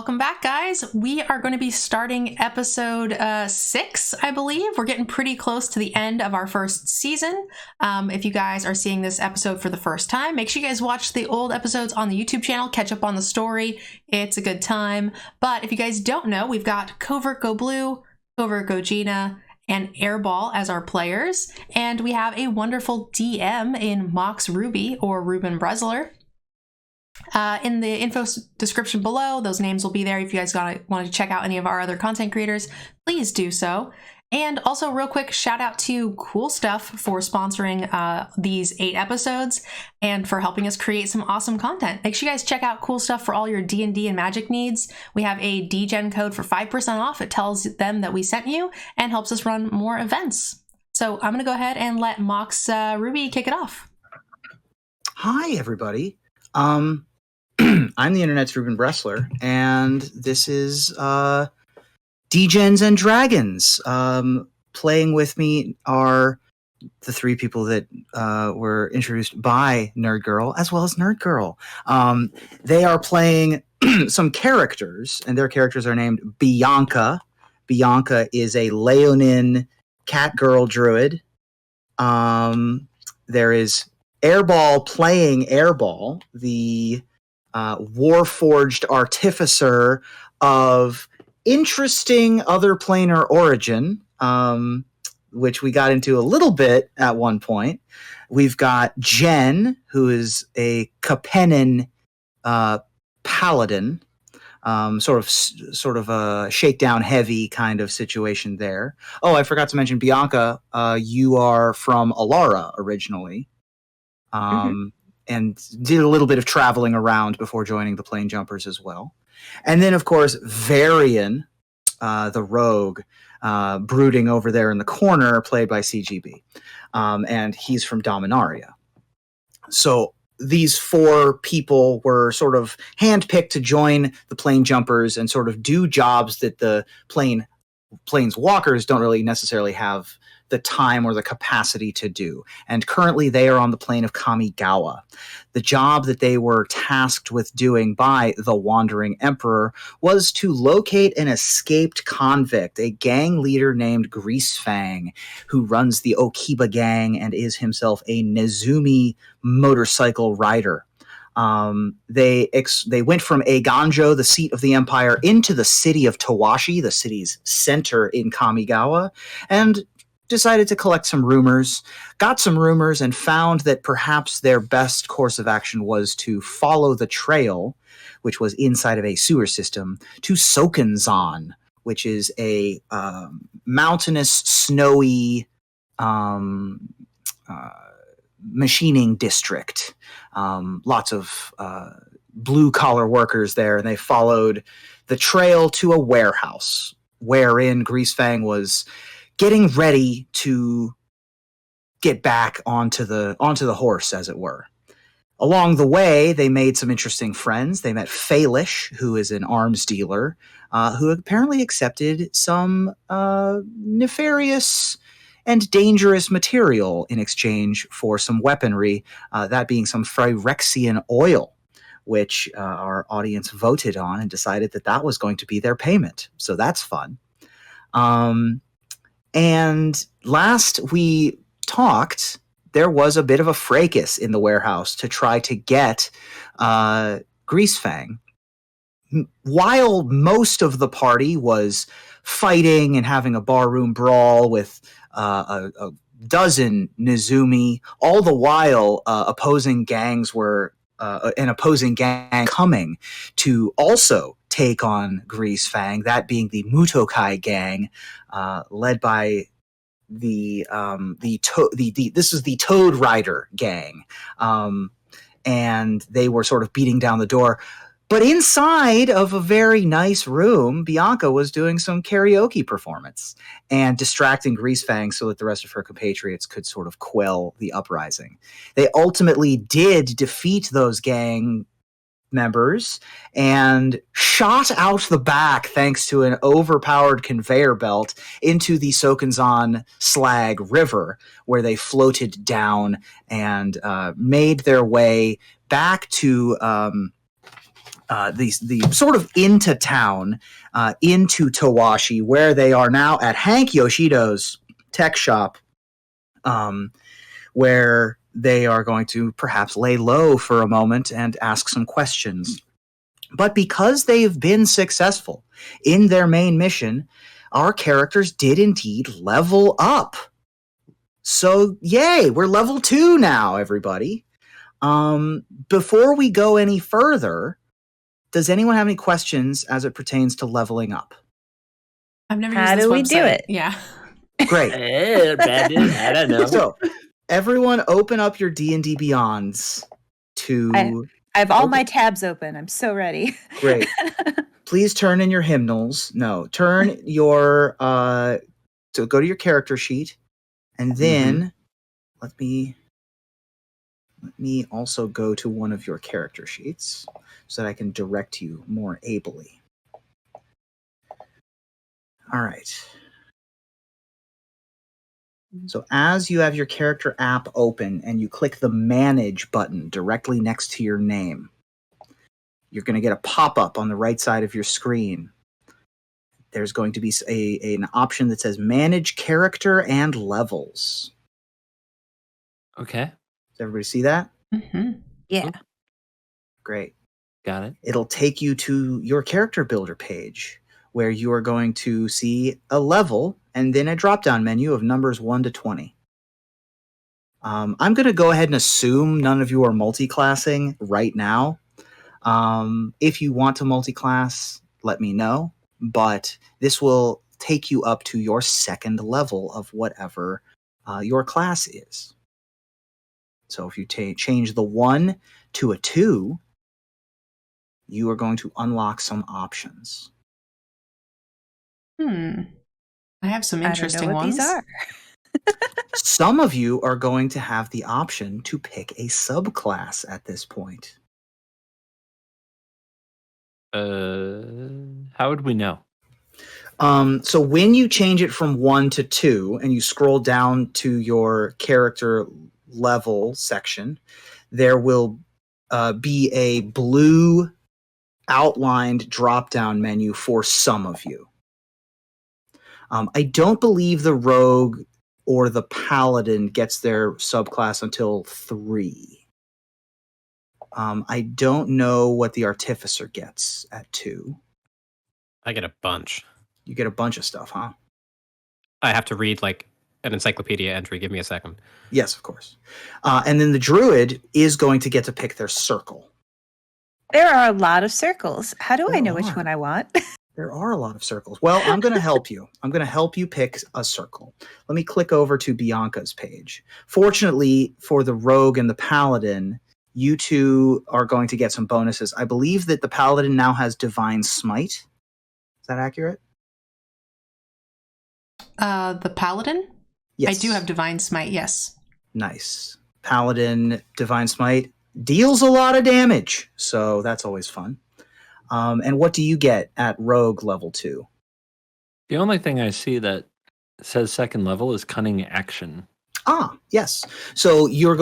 welcome back, guys. We are going to be starting episode 6, I believe. We're getting pretty close to the end of our first season. If you guys are seeing this episode for the first time, make sure you guys watch the old episodes on the YouTube channel, catch up on the story. It's a good time. But if you guys don't know, we've got Covertgoblue, Covertgogina, and Airball as our players. And we have a wonderful DM in MoxRuby, or Ruben Bresler. In the info description below, those names will be there. If you guys want to check out any of our other content creators, please do so. And also, real quick, shout out to Cool Stuff for sponsoring these 8 episodes and for helping us create some awesome content. Make sure you guys check out Cool Stuff for all your D&D and Magic needs. We have a Degen code for 5% off. It tells them that we sent you and helps us run more events. So I'm going to go ahead and let MoxRuby kick it off. Hi, everybody. I'm the internet's Ruben Bresler, and this is Degens and Dragons. Playing with me are the 3 people that were introduced by Nerdgirl, as well as Nerdgirl. They are playing some characters, and their characters are named Bianca. Bianca is a Leonin cat girl druid. There is Airball playing Airball, the Warforged artificer of interesting other planar origin, which we got into a little bit at one point. We've got Jen, who is a Capennin paladin, sort of a shakedown heavy kind of situation there. Oh, I forgot to mention Bianca. You are from Alara originally. And did a little bit of traveling around before joining the Plane Jumpers as well. And then, of course, Varian, the rogue, brooding over there in the corner, played by CGB. And he's from Dominaria. So these 4 people were sort of handpicked to join the Plane Jumpers and sort of do jobs that the Planeswalkers don't really necessarily have the time or the capacity to do. And currently they are on the plane of Kamigawa. The job that they were tasked with doing by the Wandering Emperor was to locate an escaped convict, a gang leader named Fang, who runs the Okiba gang and is himself a Nezumi motorcycle rider. They went from Eiganjo, the seat of the empire, into the city of Tawashi, the city's center in Kamigawa, and decided to collect some rumors, got some rumors, and found that perhaps their best course of action was to follow the trail, which was inside of a sewer system, to Sokenzan, which is a mountainous, snowy machining district. Lots of blue-collar workers there, and they followed the trail to a warehouse, wherein Fang was getting ready to get back onto the horse, as it were. Along the way, they made some interesting friends. They met Falish, who is an arms dealer, who apparently accepted some nefarious and dangerous material in exchange for some weaponry, that being some Phyrexian oil, which our audience voted on and decided that was going to be their payment. So that's fun. And last we talked, there was a bit of a fracas in the warehouse to try to get Fang. While most of the party was fighting and having a barroom brawl with a dozen Nezumi, all the while opposing gangs were an opposing gang coming to also take on Fang, that being the Mutokai gang, led by this is the Toad Rider gang, and they were sort of beating down the door. But inside of a very nice room, Bianca was doing some karaoke performance and distracting Fang so that the rest of her compatriots could sort of quell the uprising. They ultimately did defeat those gang members and shot out the back, thanks to an overpowered conveyor belt, into the Sokenzan Slag River, where they floated down and made their way back to the sort of into town, into Tawashi, where they are now at Hank Yoshido's tech shop, where they are going to perhaps lay low for a moment and ask some questions. But because they've been successful in their main mission, our characters did indeed level up. So, yay, we're level 2 now, everybody. Before we go any further, does anyone have any questions as it pertains to leveling up? I've never How used this do we website. do it? Yeah. Great. I don't know. So, everyone open up your D&D Beyonds to... I have all my tabs open. I'm so ready. Great. Please turn in your hymnals. No, turn your... so go to your character sheet, and then let me also go to one of your character sheets so that I can direct you more ably. All right. So as you have your character app open and you click the Manage button directly next to your name, you're going to get a pop-up on the right side of your screen. There's going to be an option that says Manage Character and Levels. Okay. Does everybody see that? Mm-hmm. Yeah. Great. Got it. It'll take you to your character builder page where you are going to see a level and then a drop-down menu of numbers 1 to 20. I'm going to go ahead and assume none of you are multi-classing right now. If you want to multi-class, let me know. But this will take you up to your second level of whatever your class is. So if you change the 1 to a 2, you are going to unlock some options. I have some interesting I don't know what ones. these are. Some of you are going to have the option to pick a subclass at this point. How would we know? So when you change it from 1 to 2 and you scroll down to your character level section, there will be a blue outlined drop-down menu for some of you. I don't believe the rogue or the paladin gets their subclass until 3. I don't know what the artificer gets at 2. I get a bunch. You get a bunch of stuff, huh? I have to read like an encyclopedia entry. Give me a second. Yes, of course. And then the druid is going to get to pick their circle. There are a lot of circles. How do I There know which are. one I want? There are a lot of circles. Well, I'm going to help you. I'm going to help you pick a circle. Let me click over to Bianca's page. Fortunately for the rogue and the paladin, you two are going to get some bonuses. I believe that the paladin now has Divine Smite. Is that accurate? The paladin? Yes. I do have Divine Smite, yes. Nice. Paladin, Divine Smite deals a lot of damage, so that's always fun. And what do you get at Rogue level 2? The only thing I see that says second level is Cunning Action. Ah, yes. So you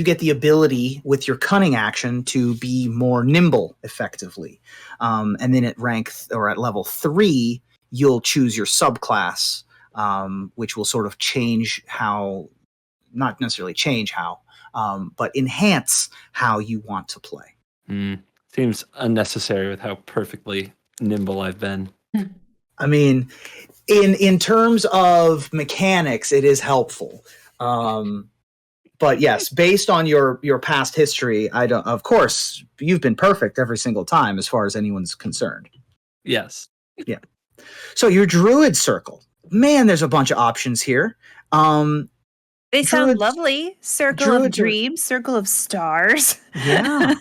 get the ability with your cunning action to be more nimble effectively. And then at at level 3, you'll choose your subclass, which will sort of change how, not necessarily change how, but enhance how you want to play. Seems unnecessary with how perfectly nimble I've been. I mean, in terms of mechanics, it is helpful. But yes, based on your past history, of course, you've been perfect every single time as far as anyone's concerned. Yes. Yeah. So your druid circle, man, there's a bunch of options here. They sound Druids- lovely. Circle of druids are- dreams, circle of stars. Yeah.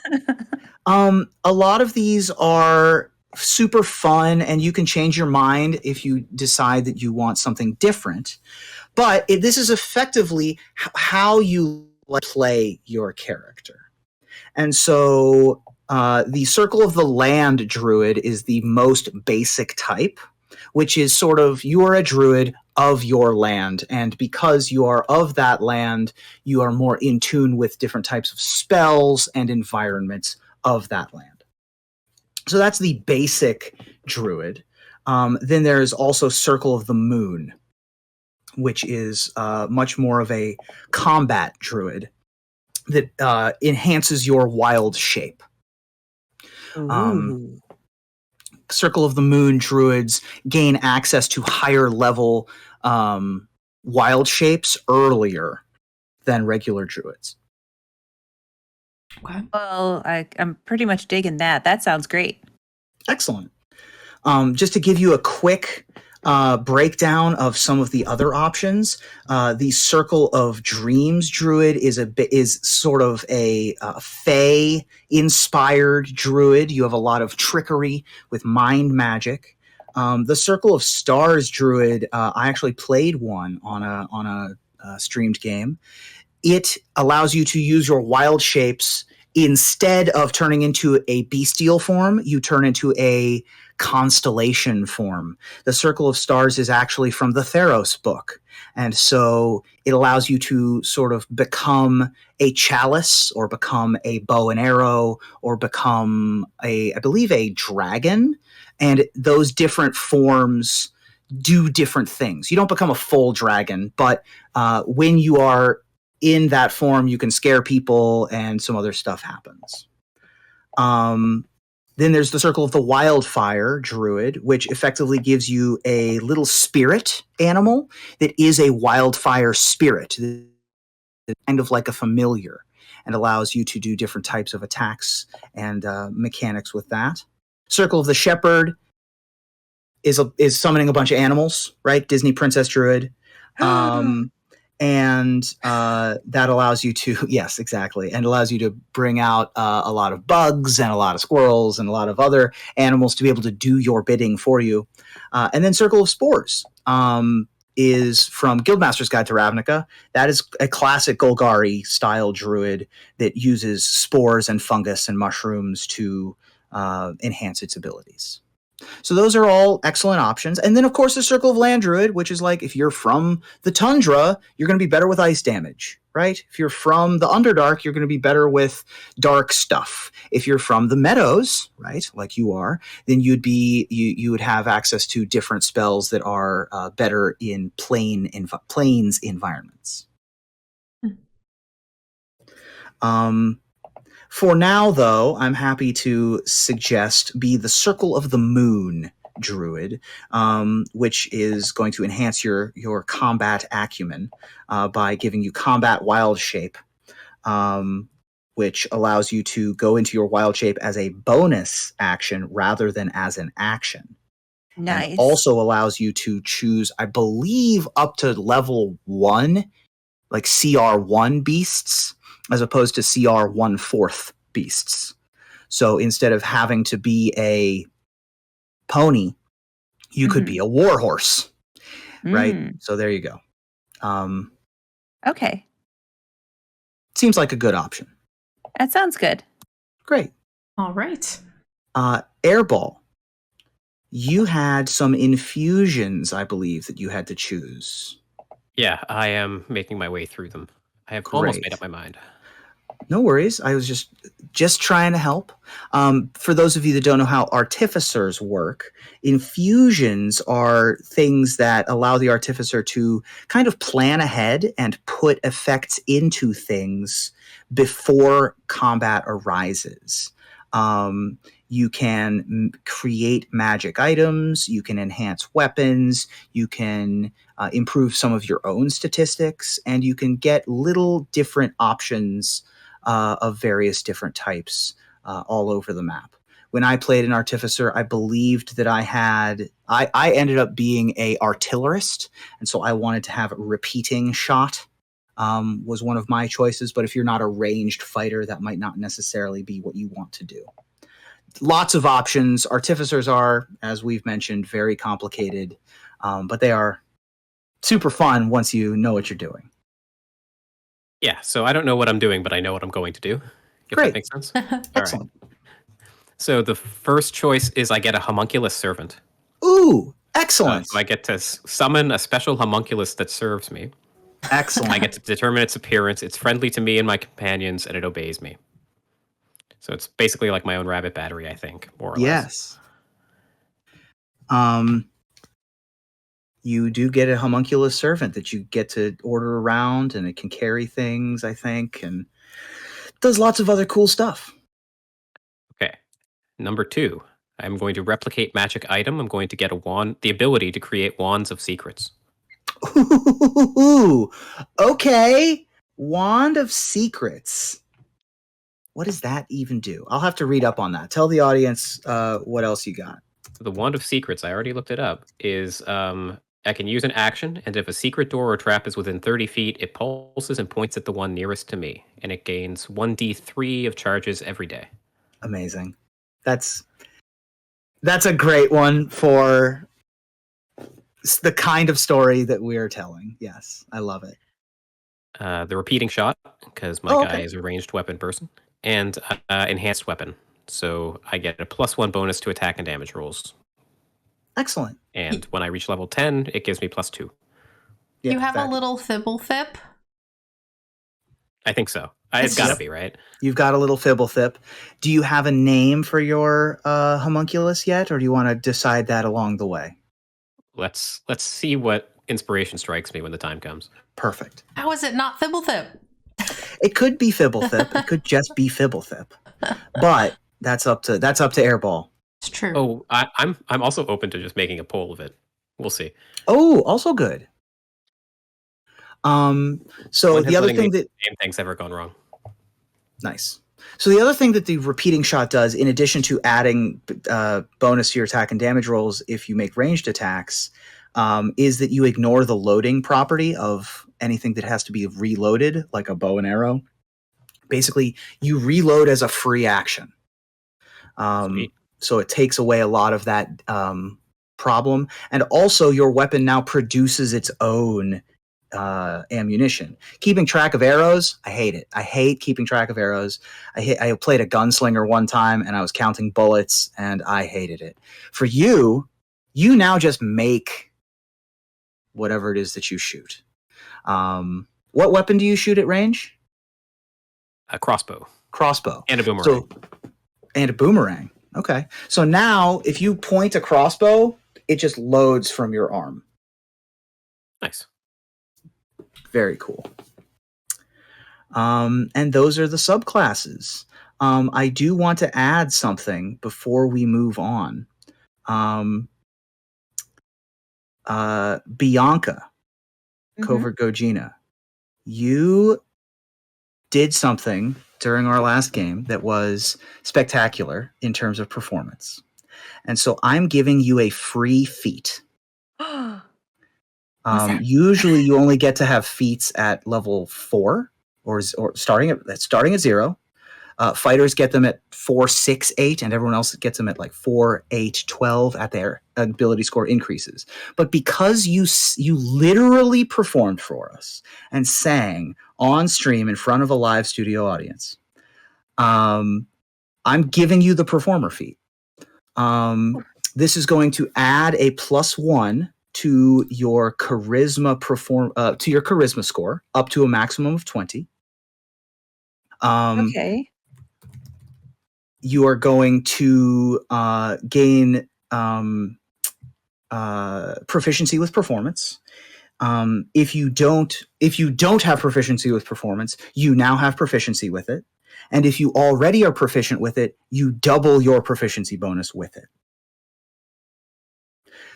A lot of these are super fun, and you can change your mind if you decide that you want something different. But this is effectively how you play your character. And so the Circle of the Land druid is the most basic type, which is sort of, you are a druid of your land. And because you are of that land, you are more in tune with different types of spells and environments of that land. So that's the basic druid. Then there's also Circle of the Moon, which is much more of a combat druid that enhances your wild shape. Ooh. Circle of the Moon druids gain access to higher level wild shapes earlier than regular druids. Okay. Well, I'm pretty much digging that. That sounds great. Excellent. Just to give you a quick breakdown of some of the other options, the Circle of Dreams druid is sort of a Fey inspired druid. You have a lot of trickery with mind magic. The Circle of Stars druid, I actually played one on a streamed game. It allows you to use your wild shapes. Instead of turning into a bestial form, you turn into a constellation form. The Circle of Stars is actually from the Theros book. And so it allows you to sort of become a chalice or become a bow and arrow or become I believe, a dragon. And those different forms do different things. You don't become a full dragon, but when you are in that form, you can scare people and some other stuff happens. Then there's the Circle of the Wildfire druid, which effectively gives you a little spirit animal that is a wildfire spirit, kind of like a familiar, and allows you to do different types of attacks and mechanics with that. Circle of the Shepherd is summoning a bunch of animals, right? Disney Princess Druid. And that allows you to, yes, exactly, and allows you to bring out a lot of bugs and a lot of squirrels and a lot of other animals to be able to do your bidding for you. And then Circle of Spores is from Guildmaster's Guide to Ravnica. That is a classic Golgari style druid that uses spores and fungus and mushrooms to enhance its abilities. So those are all excellent options. And then, of course, the Circle of Land Druid, which is like, if you're from the tundra, you're going to be better with ice damage, right? If you're from the Underdark, you're going to be better with dark stuff. If you're from the meadows, right, like you are, then you would have access to different spells that are better in plains environments. For now, though, I'm happy to suggest be the Circle of the Moon druid, which is going to enhance your combat acumen by giving you combat wild shape, which allows you to go into your wild shape as a bonus action rather than as an action. Nice. And also allows you to choose, I believe, up to level 1, like CR1 beasts, as opposed to CR 1/4 beasts. So instead of having to be a pony, you could be a warhorse, right? So there you go. Okay. Seems like a good option. That sounds good. Great. All right. Airball, you had some infusions, I believe, that you had to choose. Yeah, I am making my way through them. I have almost made up my mind. No worries. I was just trying to help. For those of you that don't know how artificers work, infusions are things that allow the artificer to kind of plan ahead and put effects into things before combat arises. You can create magic items, you can enhance weapons, you can improve some of your own statistics, and you can get little different options of various different types all over the map. When I played an artificer, I believed that I ended up being a artillerist, and so I wanted to have a repeating shot was one of my choices, but if you're not a ranged fighter, that might not necessarily be what you want to do. Lots of options. Artificers are, as we've mentioned, very complicated, but they are super fun once you know what you're doing. Yeah, so I don't know what I'm doing, but I know what I'm going to do. If Great. that makes sense. Excellent. All right. So the first choice is I get a homunculus servant. Ooh, excellent. So I get to summon a special homunculus that serves me. Excellent. I get to determine its appearance. It's friendly to me and my companions, and it obeys me. So it's basically like my own rabbit battery, I think, more or less. Yes. You do get a homunculus servant that you get to order around, and it can carry things, I think, and does lots of other cool stuff. Okay. Number 2, I'm going to replicate magic item. I'm going to get a wand, the ability to create wands of secrets. Ooh, okay. Wand of Secrets. What does that even do? I'll have to read up on that. Tell the audience what else you got. The wand of secrets, I already looked it up, is I can use an action, and if a secret door or trap is within 30 feet, it pulses and points at the one nearest to me, and it gains 1d3 of charges every day. Amazing. That's a great one for the kind of story that we're telling. Yes, I love it. The repeating shot, because my guy is a ranged weapon person, and enhanced weapon. So I get a +1 bonus to attack and damage rolls. Excellent. And when I reach level 10, it gives me +2. Yeah, you have a little Thibble Thip? I think so. It's got to be, right? You've got a little Fibble Thip. Do you have a name for your homunculus yet, or do you want to decide that along the way? Let's see what inspiration strikes me when the time comes. Perfect. How is it not Thibble Thip? It could be Fibble Thip. It could just be Fibble Thip. But that's up to Airball. It's true. Oh, I'm also open to just making a poll of it. We'll see. Oh, also good. So the other thing that things ever gone wrong. Nice. So the other thing that the repeating shot does, in addition to adding bonus to your attack and damage rolls if you make ranged attacks, is that you ignore the loading property of anything that has to be reloaded, like a bow and arrow. Basically, you reload as a free action. So it takes away a lot of that problem. And also, your weapon now produces its own ammunition. Keeping track of arrows, I hate it. I hate keeping track of arrows. I played a gunslinger one time, and I was counting bullets, and I hated it. For you now just make whatever it is that you shoot. What weapon do you shoot at range? A crossbow. Crossbow. And a boomerang. And a boomerang. Okay. So now, if you point a crossbow, it just loads from your arm. Nice. Very cool. And those are the subclasses. I do want to add something before we move on. Bianca, Covertgogina, you did something during our last game that was spectacular in terms of performance. And so I'm giving you a free feat. Usually you only get to have feats at level 4 or starting at 0. Fighters get them at 4, 6, 8, and everyone else gets them at like 4, 8, 12 at their ability score increases. But because you literally performed for us and sang on stream in front of a live studio audience, I'm giving you the performer feat. This is going to add a +1 to your charisma score up to a maximum of 20. Okay. You are going to gain proficiency with performance. If you don't have proficiency with performance, you now have proficiency with it. And if you already are proficient with it, you double your proficiency bonus with it.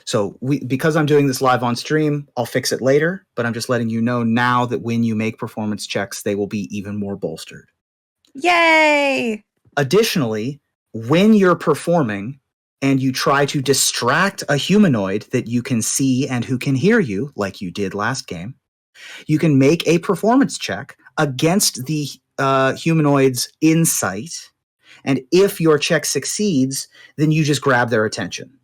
So because I'm doing this live on stream, I'll fix it later, but I'm just letting you know now that when you make performance checks, they will be even more bolstered. Yay! Additionally, when you're performing and you try to distract a humanoid that you can see and who can hear you, like you did last game, you can make a performance check against the humanoid's insight. And if your check succeeds, then you just grab their attention.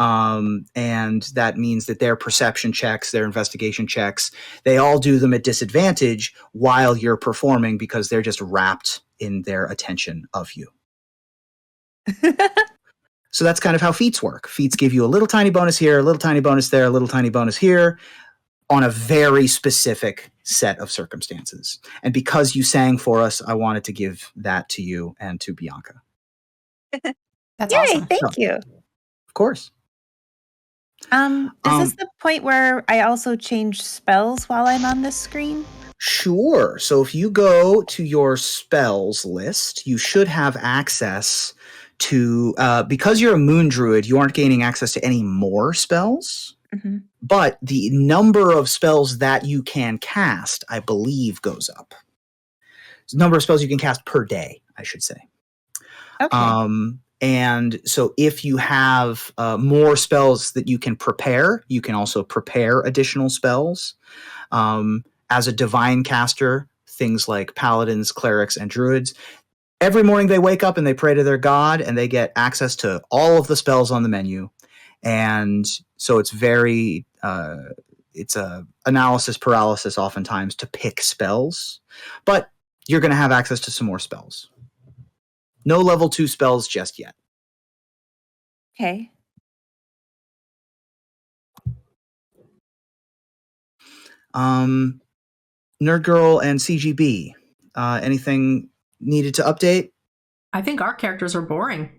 And that means that their perception checks, their investigation checks, they all do them at disadvantage while you're performing because they're just wrapped in their attention of you. So that's kind of how feats work. Feats give you a little tiny bonus here, a little tiny bonus there, a little tiny bonus here. on a very specific set of circumstances. And because you sang for us, I wanted to give that to you and to Bianca. That's Yay, awesome. thank you. Of course. Is this the point where I also change spells while I'm on this screen? Sure. So if you go to your spells list, you should have access to, because you're a moon druid, you aren't gaining access to any more spells, but the number of spells that you can cast, I believe, goes up. The number of spells you can cast per day, I should say. Okay. And so if you have more spells that you can prepare, you can also prepare additional spells. As a divine caster, things like paladins, clerics, and druids, every morning they wake up and they pray to their god, and they get access to all of the spells on the menu. And so it's very, it's a analysis paralysis oftentimes to pick spells, but you're going to have access to some more spells. No level 2 spells just yet. Okay. Nerdgirl and CGB, anything needed to update? I think our characters are boring.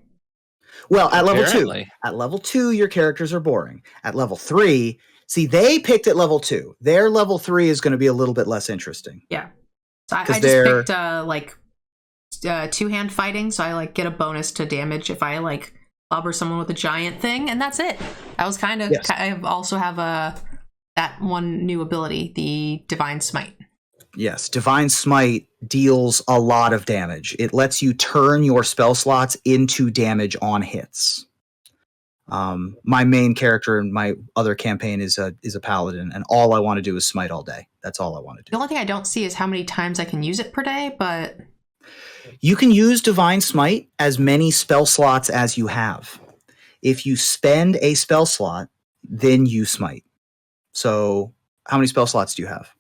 Well, at level 2. Apparently. At level 2, your characters are boring. At level 3, see, they picked at level 2. Their level 3 is going to be a little bit less interesting. Yeah. So I 'Cause just picked two-hand fighting, so I get a bonus to damage if I clobber someone with a giant thing, and that's it. That was kind of. Yes. I also have that one new ability, the Divine Smite. Yes, Divine Smite deals a lot of damage. It lets you turn your spell slots into damage on hits. My main character in my other campaign is a paladin, and all I want to do is smite all day. That's all I want to do. The only thing I don't see is how many times I can use it per day, but you can use Divine Smite as many spell slots as you have. If you spend a spell slot, then you smite. So how many spell slots do you have?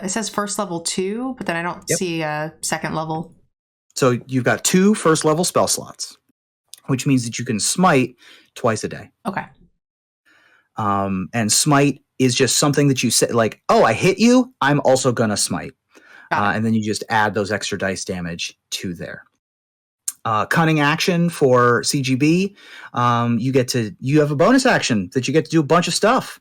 It says first level 2, but then I don't see a second level. So you've got 2 first level spell slots, which means that you can smite twice a day. Okay. And smite is just something that you say, oh, I hit you, I'm also gonna smite. And then you just add those extra dice damage to there. Cunning action for CGB, you have a bonus action that you get to do a bunch of stuff.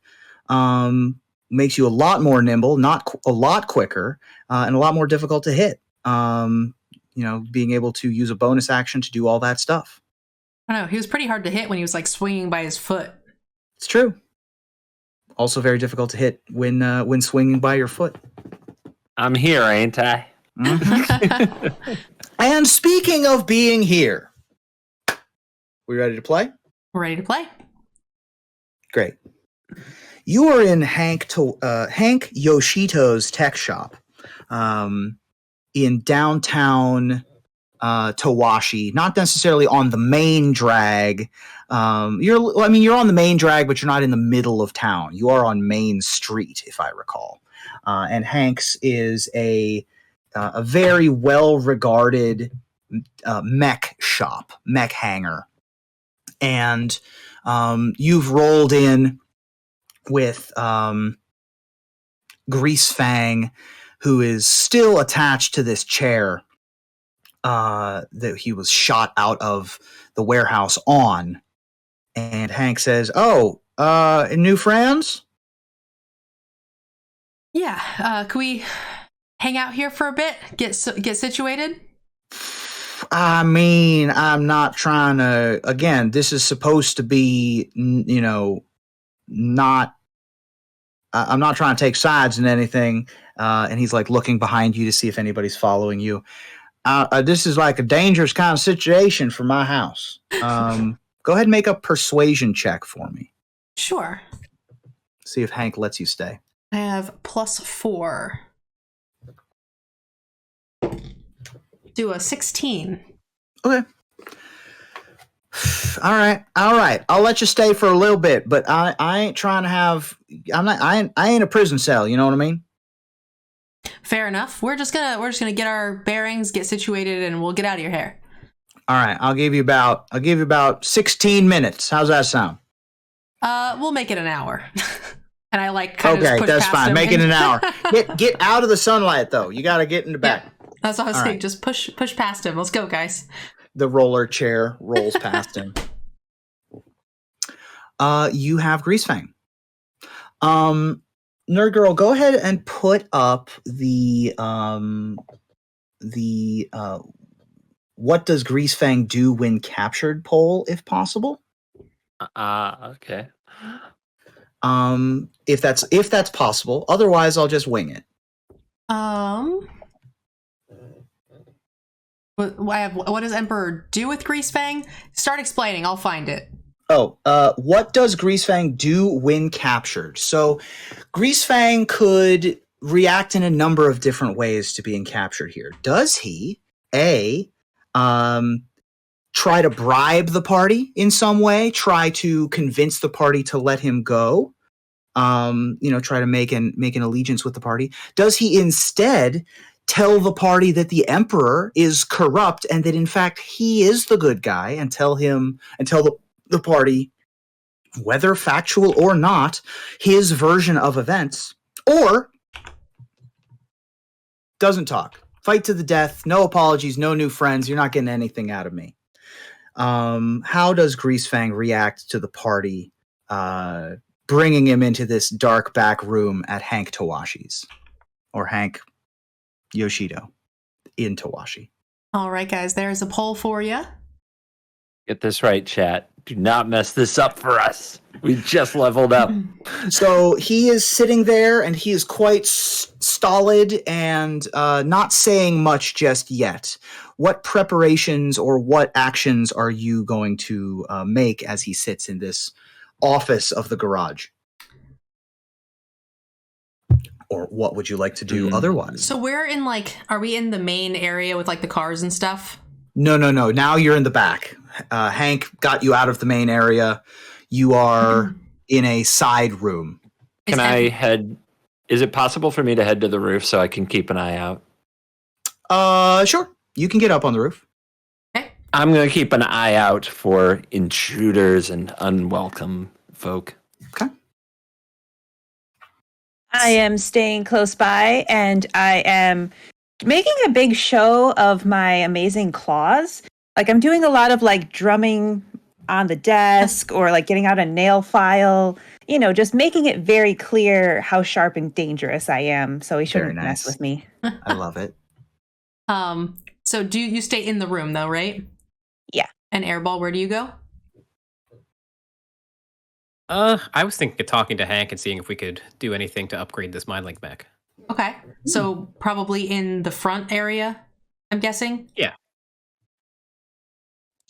Makes you a lot more nimble, not a lot quicker, and a lot more difficult to hit. Being able to use a bonus action to do all that stuff. I don't know. He was pretty hard to hit when he was swinging by his foot. It's true. Also very difficult to hit when swinging by your foot. I'm here, ain't I? Mm-hmm. And speaking of being here, we ready to play? We're ready to play. Great. You are in Hank Yoshito's tech shop in downtown Tawashi, not necessarily on the main drag. You're on the main drag, but you're not in the middle of town. You are on Main Street, if I recall. And Hank's is a very well-regarded mech shop, mech hangar. And you've rolled in with Grease Fang, who is still attached to this chair that he was shot out of the warehouse on. And Hank says, new friends? Yeah. Can we hang out here for a bit? Get situated? I'm not trying to... Again, this is supposed to be, not... I'm not trying to take sides in anything. And he's looking behind you to see if anybody's following you. This is a dangerous kind of situation for my house. Go ahead and make a persuasion check for me. Sure. See if Hank lets you stay. I have +4. Do a 16. Okay. All right. I'll let you stay for a little bit, but I ain't trying to have. I ain't a prison cell. You know what I mean? Fair enough. We're just gonna get our bearings, get situated, and we'll get out of your hair. All right. I'll give you about 16 minutes. How's that sound? We'll make it an hour. And I like kind of just Okay, push that's past fine. him Make it and- an hour. Get out of the sunlight, though. You got to get in the back. Yeah, that's what I was All saying. right. Just push past him. Let's go, guys. The roller chair rolls past him. You have Greasefang. Nerdgirl, go ahead and put up the what does Greasefang do when captured poll, if possible. Okay. If that's possible. Otherwise, I'll just wing it. What does Emperor do with Greasefang? Start explaining. I'll find it. Oh, what does Greasefang do when captured? So, Greasefang could react in a number of different ways to being captured here. Does he, A, try to bribe the party in some way, try to convince the party to let him go, try to make an allegiance with the party? Does he instead tell the party that the Emperor is corrupt and that in fact he is the good guy, and tell the party, whether factual or not, his version of events? Or doesn't talk, fight to the death, no apologies, no new friends, you're not getting anything out of me? How does Greasefang react to the party bringing him into this dark back room at Hank Tawashi's, or Hank Yoshido in Tawashi? All right, guys, there's a poll for you. Get this right, chat. Do not mess this up for us. We just leveled up. So he is sitting there, and he is quite stolid and not saying much just yet. What preparations or what actions are you going to make as he sits in this office of the garage? Or what would you like to do otherwise? So we're in are we in the main area with the cars and stuff? No. Now you're in the back. Hank got you out of the main area. You are in a side room. Can I head? Is it possible for me to head to the roof so I can keep an eye out? Sure. You can get up on the roof. Okay. I'm going to keep an eye out for intruders and unwelcome folk. Okay. I am staying close by, and I am making a big show of my amazing claws. I'm doing a lot of drumming on the desk, or getting out a nail file, just making it very clear how sharp and dangerous I am, so he shouldn't mess with me. I love it. So do you stay in the room though, right? Yeah. And Airball, where do you go? I was thinking of talking to Hank and seeing if we could do anything to upgrade this mind link mech. Okay. So probably in the front area, I'm guessing? Yeah.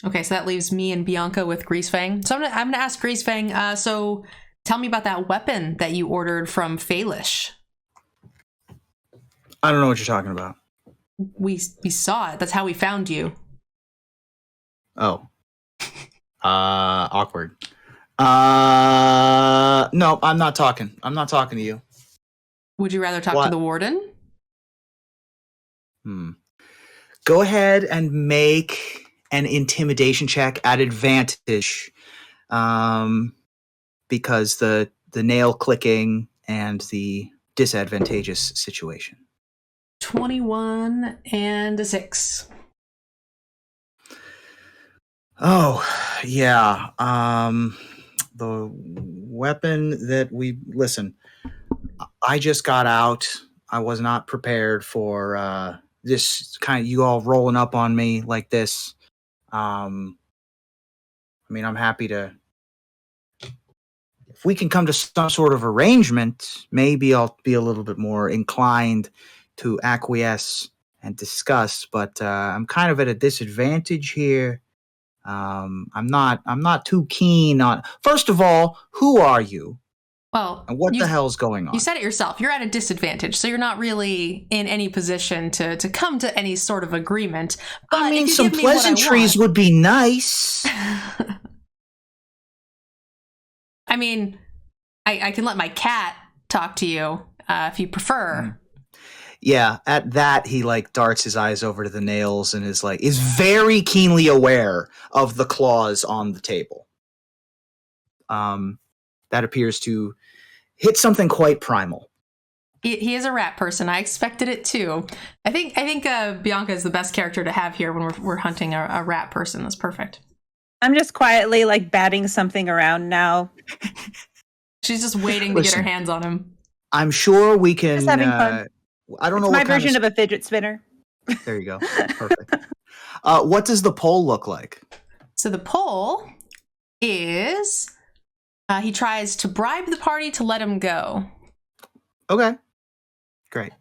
Okay, so that leaves me and Bianca with Greasefang. So I'm gonna ask Greasefang, so tell me about that weapon that you ordered from Faelish. I don't know what you're talking about. We saw it. That's how we found you. Oh. Awkward. No, I'm not talking. I'm not talking to you. Would you rather talk What? to the warden? Go ahead and make an intimidation check at advantage, because the nail clicking and the disadvantageous situation. 21 and a 6. Oh, yeah. The weapon that listen, I just got out. I was not prepared for this kind of you all rolling up on me like this. I'm happy to, if we can come to some sort of arrangement, maybe I'll be a little bit more inclined to acquiesce and discuss, but I'm kind of at a disadvantage here. I'm not too keen on. First of all, who are you? Well, And what the hell's going on? You said it yourself. You're at a disadvantage, so you're not really in any position to come to any sort of agreement. But if you some give me what I pleasantries want- would be nice. I mean, I can let my cat talk to you if you prefer. Yeah, at that he darts his eyes over to the nails and is very keenly aware of the claws on the table. That appears to hit something quite primal. He is a rat person. I expected it too. I think Bianca is the best character to have here when we're hunting a rat person. That's perfect. I'm just quietly like batting something around now. She's just waiting to get her hands on him. I'm sure we can. Just having fun. I don't know. It's my what kind version of a fidget spinner. There you go. Perfect. What does the poll look like? So the poll is he tries to bribe the party to let him go. Okay. Great.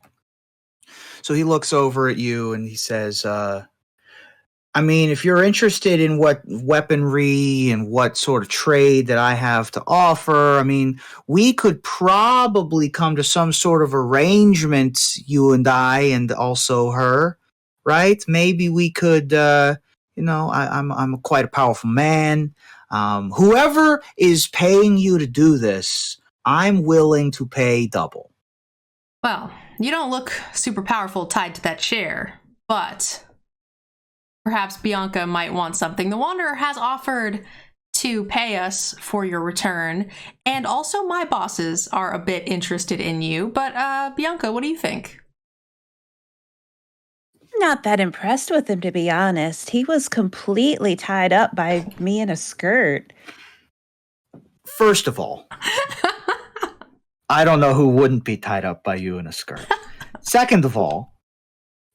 So he looks over at you and he says, I mean, if you're interested in what weaponry and what sort of trade that I have to offer, I mean, we could probably come to some sort of arrangement, you and I, and also her, right? Maybe we could, I'm quite a powerful man. Whoever is paying you to do this, I'm willing to pay double. Well, you don't look super powerful tied to that chair, but perhaps Bianca might want something. The Wanderer has offered to pay us for your return, and also my bosses are a bit interested in you, but Bianca, what do you think? Not that impressed with him, to be honest. He was completely tied up by me in a skirt. First of all, I don't know who wouldn't be tied up by you in a skirt. Second of all,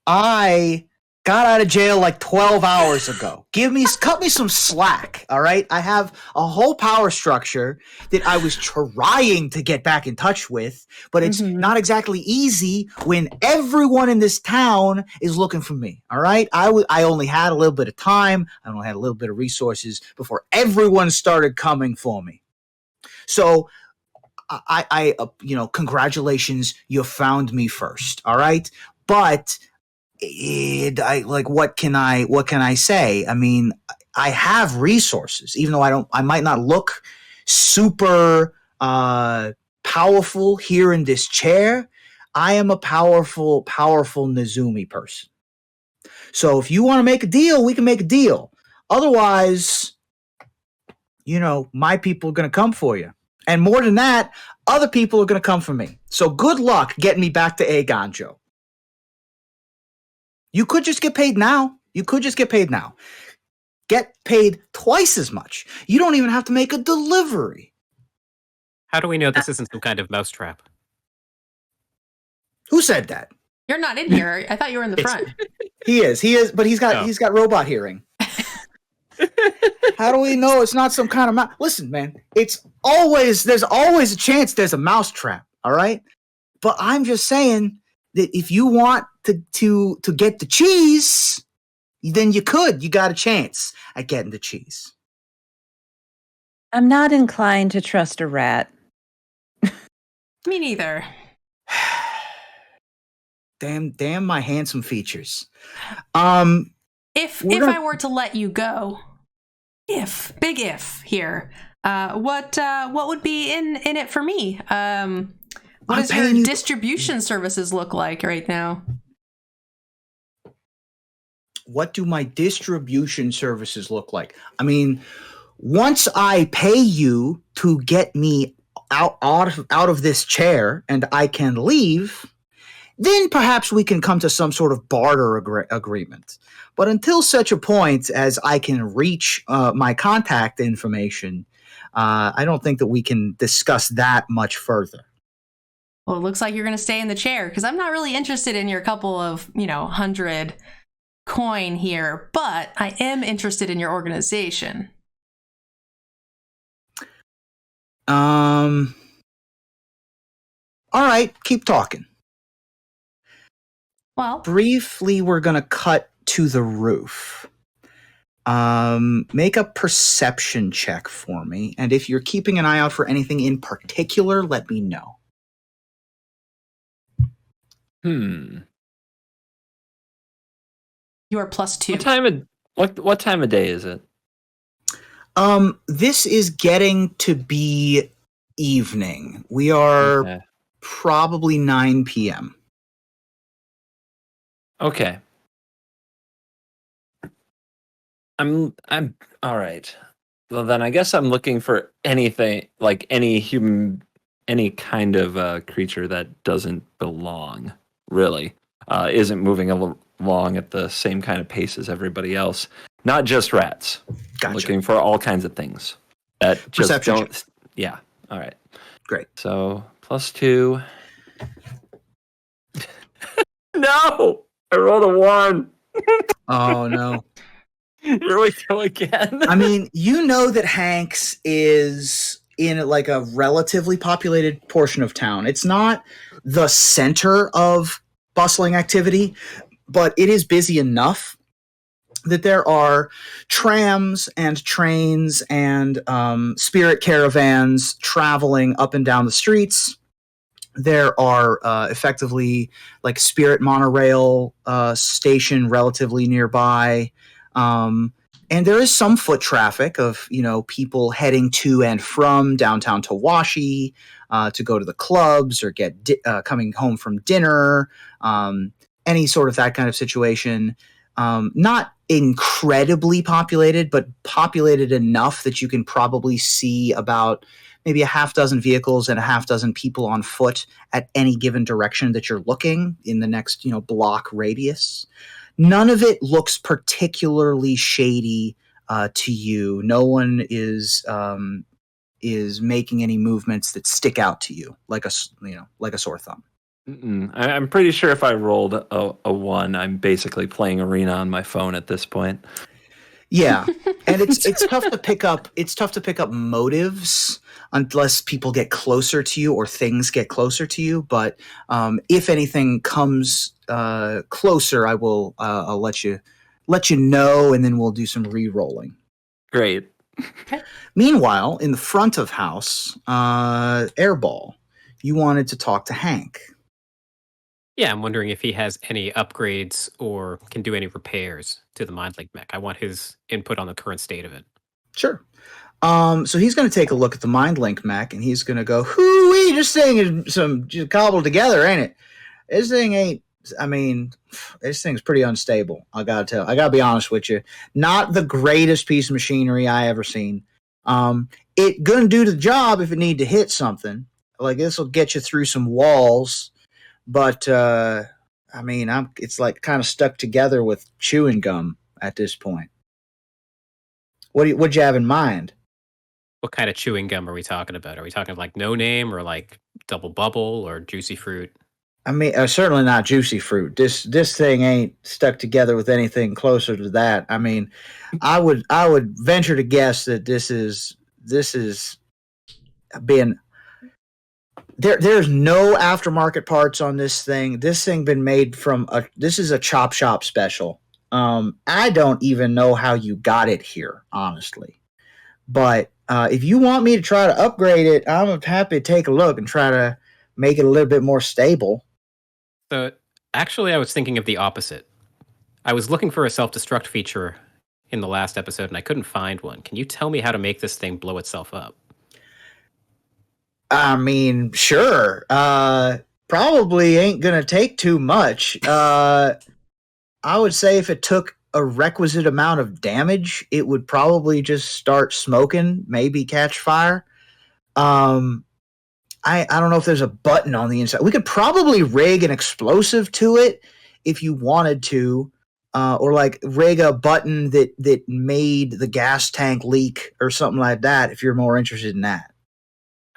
I got out of jail like 12 hours ago. Cut me some slack, all right? I have a whole power structure that I was trying to get back in touch with, but it's not exactly easy when everyone in this town is looking for me, all right? I only had a little bit of time. I only had a little bit of resources before everyone started coming for me. So I congratulations, you found me first, all right? But what can I say? I mean, I have resources, even though I might not look super powerful here in this chair. I am a powerful Nezumi person. So if you want to make a deal, we can make a deal. Otherwise, my people are going to come for you. And more than that, other people are going to come for me. So good luck getting me back to Aegonjo. You could just get paid now. Get paid twice as much. You don't even have to make a delivery. How do we know this isn't some kind of mousetrap? Who said that? You're not in here. I thought you were in the front. He is, but he's got robot hearing. How do we know it's not some kind of mouse? Listen, man, there's always a chance there's a mousetrap, all right? But I'm just saying that if you want to get the cheese, then you got a chance at getting the cheese. I'm not inclined to trust a rat. Me neither. Damn my handsome features. If I were to let you go, big if here, what would be in it for me? What does your distribution services look like right now? What do my distribution services look like? I mean, once I pay you to get me out of this chair and I can leave, then perhaps we can come to some sort of barter agreement. But until such a point as I can reach my contact information, I don't think that we can discuss that much further. Well, it looks like you're going to stay in the chair, because I'm not really interested in your couple of, 100 coin here, but I am interested in your organization. All right, keep talking. Well, briefly, we're going to cut to the roof. Make a perception check for me, and if you're keeping an eye out for anything in particular, let me know. You are +2. What time of day is it? This is getting to be evening. We are probably 9 p.m. Okay. I'm all right. Well, then I guess I'm looking for anything, like any human any kind of creature that doesn't belong, really, isn't moving along at the same kind of pace as everybody else. Not just rats. Gotcha. Looking for all kinds of things that just Perception don't. check. Yeah. All right. Great. So +2. No, I rolled a 1. Oh no. Here we go again. I mean, you know that Hanks is in like a relatively populated portion of town. It's not the center of bustling activity, but it is busy enough that there are trams and trains and spirit caravans traveling up and down the streets. There are effectively like spirit monorail station relatively nearby. And there is some foot traffic of, people heading to and from downtown Tawashi to go to the clubs or get coming home from dinner, any sort of that kind of situation. Not incredibly populated, but populated enough that you can probably see about maybe a half dozen vehicles and a half dozen people on foot at any given direction that you're looking in the next, block radius. None of it looks particularly shady to you. No one is making any movements that stick out to you like a sore thumb. I'm pretty sure if I rolled a 1, I'm basically playing Arena on my phone at this point. Yeah, and it's tough to pick up. It's tough to pick up motives unless people get closer to you or things get closer to you. But if anything comes closer, I'll let you know, and then we'll do some re-rolling. Great. Okay. Meanwhile, in the front of house, Airball, you wanted to talk to Hank. Yeah, I'm wondering if he has any upgrades or can do any repairs to the MindLink mech. I want his input on the current state of it. Sure. So he's going to take a look at the MindLink mech, and he's going to go, "Hoo-wee, this thing is just cobbled together, ain't it? This thing ain't. I mean, this thing's pretty unstable. I gotta be honest with you. Not the greatest piece of machinery I ever seen. It gonna do the job if it need to hit something. Like this will get you through some walls." But I mean, it's like kind of stuck together with chewing gum at this point. What'd you have in mind? What kind of chewing gum are we talking about? Are we talking like No Name or like Double Bubble or Juicy Fruit? I mean, certainly not Juicy Fruit. This thing ain't stuck together with anything closer to that. I mean, I would venture to guess that this is being. There's no aftermarket parts on this thing. This thing been made from this is a chop shop special. I don't even know how you got it here, honestly. But if you want me to try to upgrade it, I'm happy to take a look and try to make it a little bit more stable. So actually, I was thinking of the opposite. I was looking for a self-destruct feature in the last episode, and I couldn't find one. Can you tell me how to make this thing blow itself up? I mean, sure. Probably ain't gonna take too much. I would say if it took a requisite amount of damage, it would probably just start smoking, maybe catch fire. I don't know if there's a button on the inside. We could probably rig an explosive to it if you wanted to, or like rig a button that made the gas tank leak or something like that. If you're more interested in that.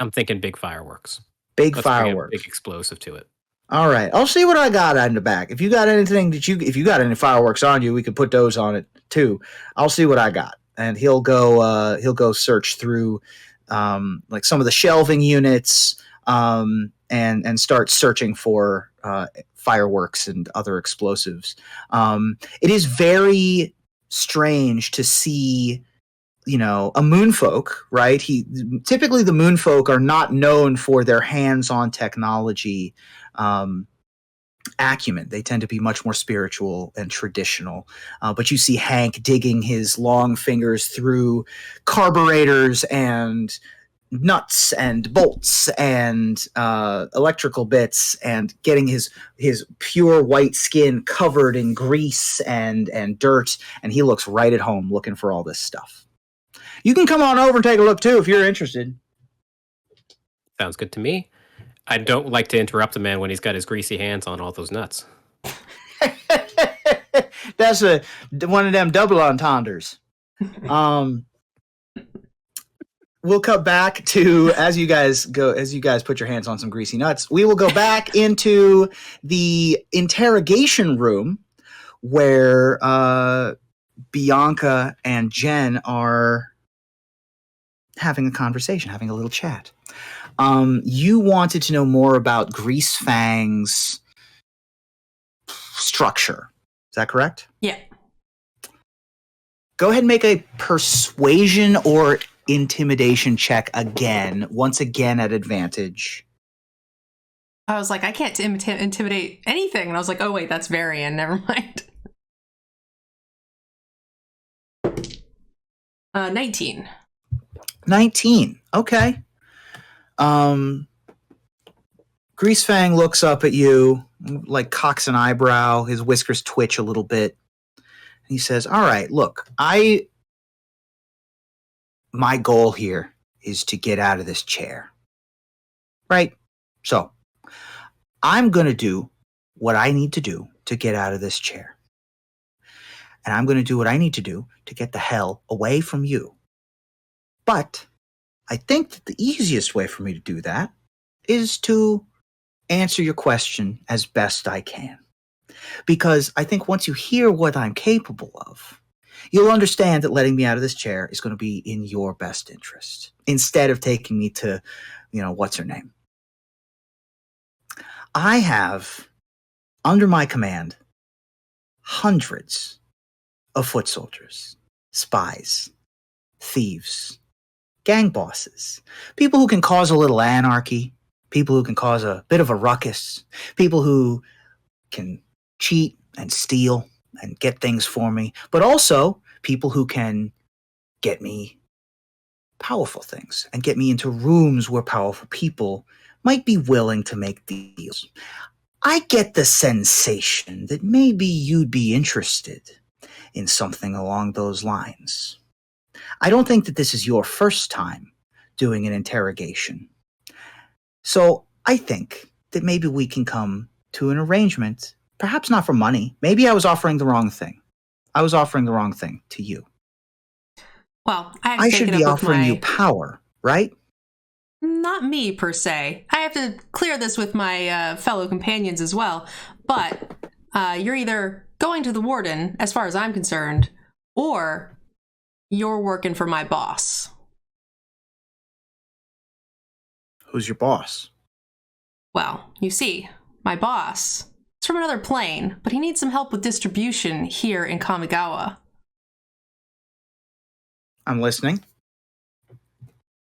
I'm thinking big fireworks. Big Let's bring a fireworks. big explosive to it. All right. I'll see what I got in the back. If you got anything if you got any fireworks on you, we could put those on it too. I'll see what I got. And he'll go search through like some of the shelving units and start searching for fireworks and other explosives. It is very strange to see a moonfolk, right? Typically the moonfolk are not known for their hands-on technology acumen. They tend to be much more spiritual and traditional. But you see Hank digging his long fingers through carburetors and nuts and bolts and electrical bits and getting his pure white skin covered in grease and dirt, and he looks right at home looking for all this stuff. You can come on over and take a look too if you're interested. Sounds good to me. I don't like to interrupt a man when he's got his greasy hands on all those nuts. That's one of them double entendres. We'll cut back to as you guys put your hands on some greasy nuts. We will go back into the interrogation room where Bianca and Jen are having a conversation, having a little chat. You wanted to know more about Grease Fang's structure. Is that correct? Yeah. Go ahead and make a persuasion or intimidation check once again at advantage. I was like, I can't intimidate anything. And I was like, oh, wait, that's Varian. Never mind. 19. 19. Okay. Grease Fang looks up at you, like cocks an eyebrow. His whiskers twitch a little bit. And he says, all right, look, my goal here is to get out of this chair. Right? So, I'm going to do what I need to do to get out of this chair. And I'm going to do what I need to do to get the hell away from you. But I think that the easiest way for me to do that is to answer your question as best I can. Because I think once you hear what I'm capable of, you'll understand that letting me out of this chair is going to be in your best interest, instead of taking me to, what's her name? I have, under my command, hundreds of foot soldiers, spies, thieves, gang bosses, people who can cause a little anarchy, people who can cause a bit of a ruckus, people who can cheat and steal and get things for me, but also people who can get me powerful things and get me into rooms where powerful people might be willing to make deals. I get the sensation that maybe you'd be interested in something along those lines. I don't think that this is your first time doing an interrogation. So I think that maybe we can come to an arrangement, perhaps not for money. Maybe I was offering the wrong thing. I was offering the wrong thing to you. Well, I should be offering you power, right? Not me, per se. I have to clear this with my fellow companions as well. But you're either going to the warden, as far as I'm concerned, or you're working for my boss. Who's your boss? Well, you see, my boss is from another plane, but he needs some help with distribution here in Kamigawa. I'm listening.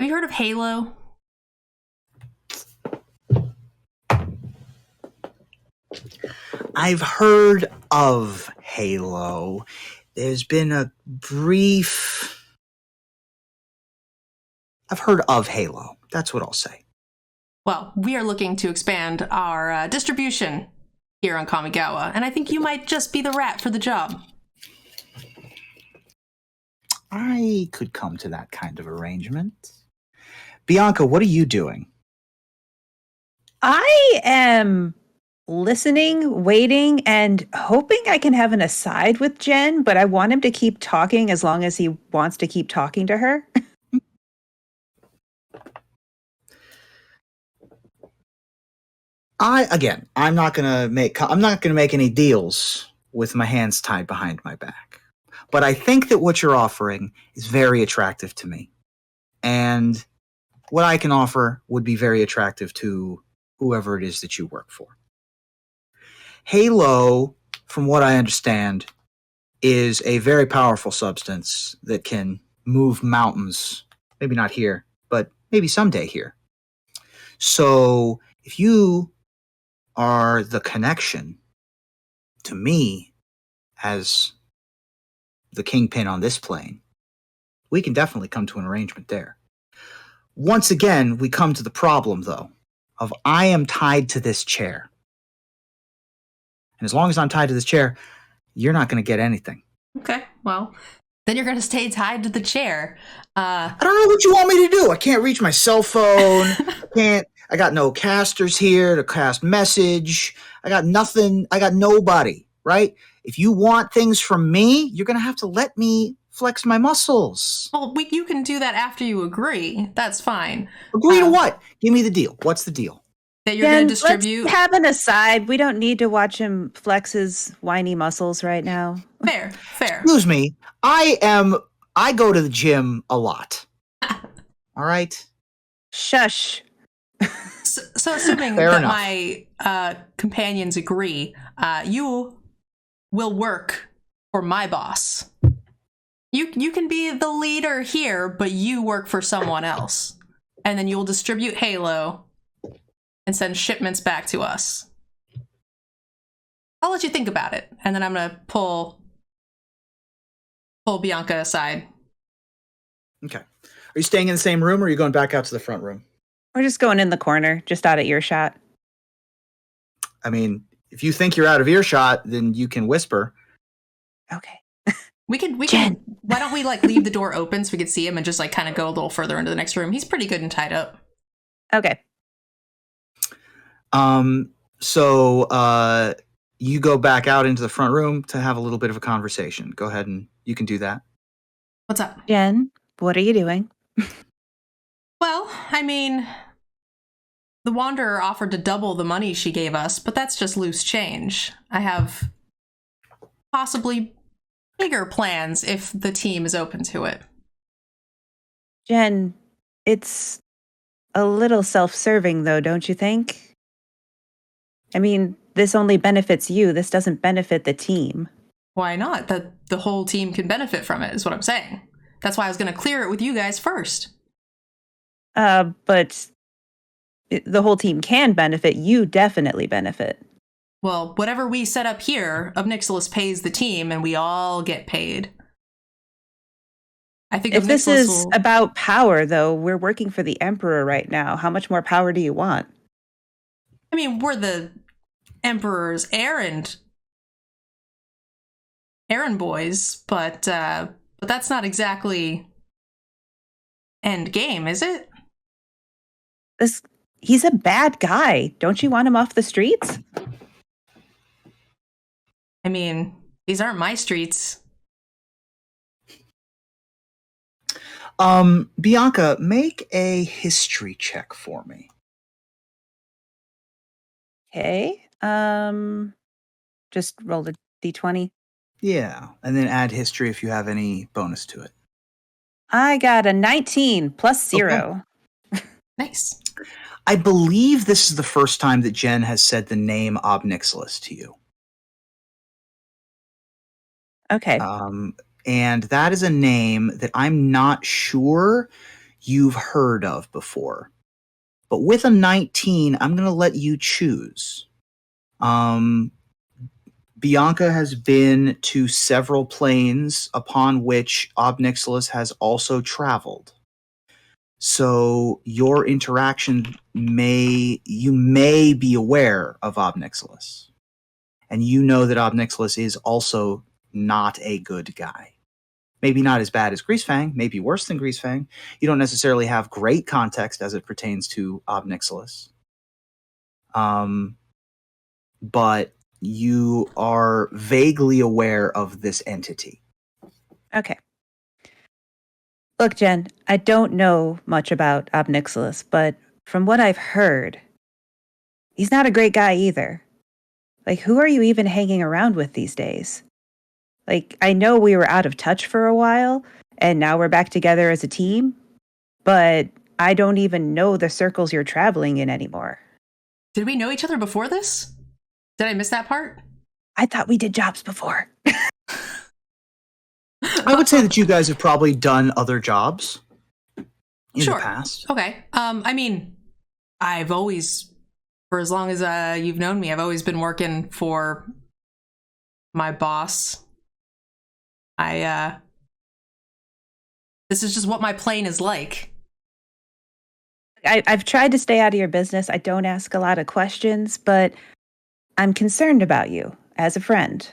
Have you heard of Halo? I've heard of Halo. There's been a brief... I've heard of Halo. That's what I'll say. Well, we are looking to expand our distribution here on Kamigawa, and I think you might just be the rat for the job. I could come to that kind of arrangement. Bianca, what are you doing? I am listening, waiting, and hoping I can have an aside with Jen, but I want him to keep talking as long as he wants to keep talking to her. I'm not gonna make any deals with my hands tied behind my back. But I think that what you're offering is very attractive to me. And what I can offer would be very attractive to whoever it is that you work for. Halo, from what I understand, is a very powerful substance that can move mountains. Maybe not here, but maybe someday here. So if you are the connection to me as the kingpin on this plane, we can definitely come to an arrangement there. Once again, we come to the problem, though, of I am tied to this chair. And as long as I'm tied to this chair, you're not going to get anything. Okay, well, Then you're going to stay tied to the chair. I don't know what you want me to do. I can't reach my cell phone. I got no casters here to cast message. I got nothing. I got nobody, right? If you want things from me, you're going to have to let me flex my muscles. Well, you can do that after you agree. That's fine. Agree to what? Give me the deal. What's the deal? That you're going to distribute. Let's have an aside. We don't need to watch him flex his whiny muscles right now. Fair. Excuse me. I go to the gym a lot. All right. Shush. So assuming Fair that enough. my companions agree, you will work for my boss. You can be the leader here, but you work for someone else. And then you will distribute Halo and send shipments back to us. I'll let you think about it. And then I'm going to pull Bianca aside. Okay. Are you staying in the same room or are you going back out to the front room? We're just going in the corner, just out of earshot. I mean, if you think you're out of earshot, then you can whisper. Okay. We can. Jen. Why don't we leave the door open so we could see him and just kind of go a little further into the next room? He's pretty good and tied up. Okay. So you go back out into the front room to have a little bit of a conversation. Go ahead and you can do that. What's up? Jen, what are you doing? Well, I mean, the Wanderer offered to double the money she gave us, but that's just loose change. I have possibly bigger plans if the team is open to it. Jen, it's a little self-serving though, don't you think? I mean, this only benefits you. This doesn't benefit the team. Why not? The whole team can benefit from it, is what I'm saying. That's why I was going to clear it with you guys first. But the whole team can benefit. You definitely benefit. Well, whatever we set up here, Obnixilis pays the team, and we all get paid. I think If this Obnixilis is about power, though, we're working for the Emperor right now. How much more power do you want? I mean, we're the Emperor's errand boys, but that's not exactly end game, is it? He's a bad guy. Don't you want him off the streets? I mean, these aren't my streets. Bianca, make a history check for me. Okay. Just roll a d20. Yeah, and then add history if you have any bonus to it. I got a 19 plus 0. Okay. Nice. I believe this is the first time that Jen has said the name Obnixilis to you. Okay. And that is a name that I'm not sure you've heard of before. But with a 19, I'm going to let you choose. Bianca has been to several planes upon which Obnixilis has also traveled. So your interaction you may be aware of Obnixilis. And you know that Obnixilis is also not a good guy. Maybe not as bad as Greasefang, maybe worse than Greasefang. You don't necessarily have great context as it pertains to Obnixilis. But you are vaguely aware of this entity. Okay. Look, Jen, I don't know much about Obnixilis, but from what I've heard, he's not a great guy either. Who are you even hanging around with these days? I know we were out of touch for a while, and now we're back together as a team, but I don't even know the circles you're traveling in anymore. Did we know each other before this? Did I miss that part? I thought we did jobs before. I would say that you guys have probably done other jobs in the past. Okay. I mean, I've always, for as long as you've known me, I've always been working for my boss. This is just what my plane is like. I've tried to stay out of your business. I don't ask a lot of questions, but I'm concerned about you as a friend.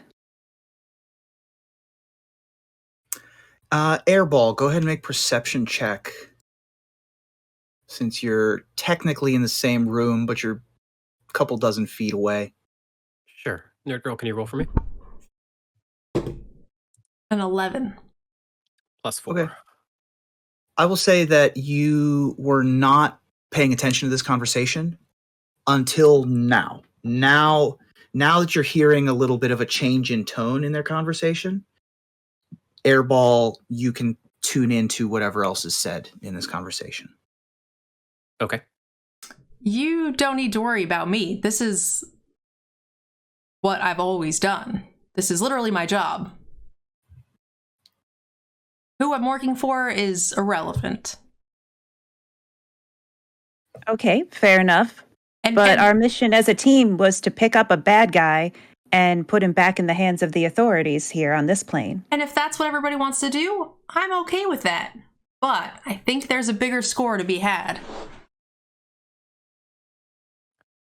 Airball, go ahead and make perception check. Since you're technically in the same room, but you're a couple dozen feet away. Sure. Nerd Girl, can you roll for me? An 11. +4. Okay. I will say that you were not paying attention to this conversation until now. Now that you're hearing a little bit of a change in tone in their conversation, Airball, you can tune into whatever else is said in this conversation. Okay. You don't need to worry about me. This is what I've always done. This is literally my job. Who I'm working for is irrelevant. Okay, fair enough. But our mission as a team was to pick up a bad guy and put him back in the hands of the authorities here on this plane. And if that's what everybody wants to do, I'm okay with that. But I think there's a bigger score to be had.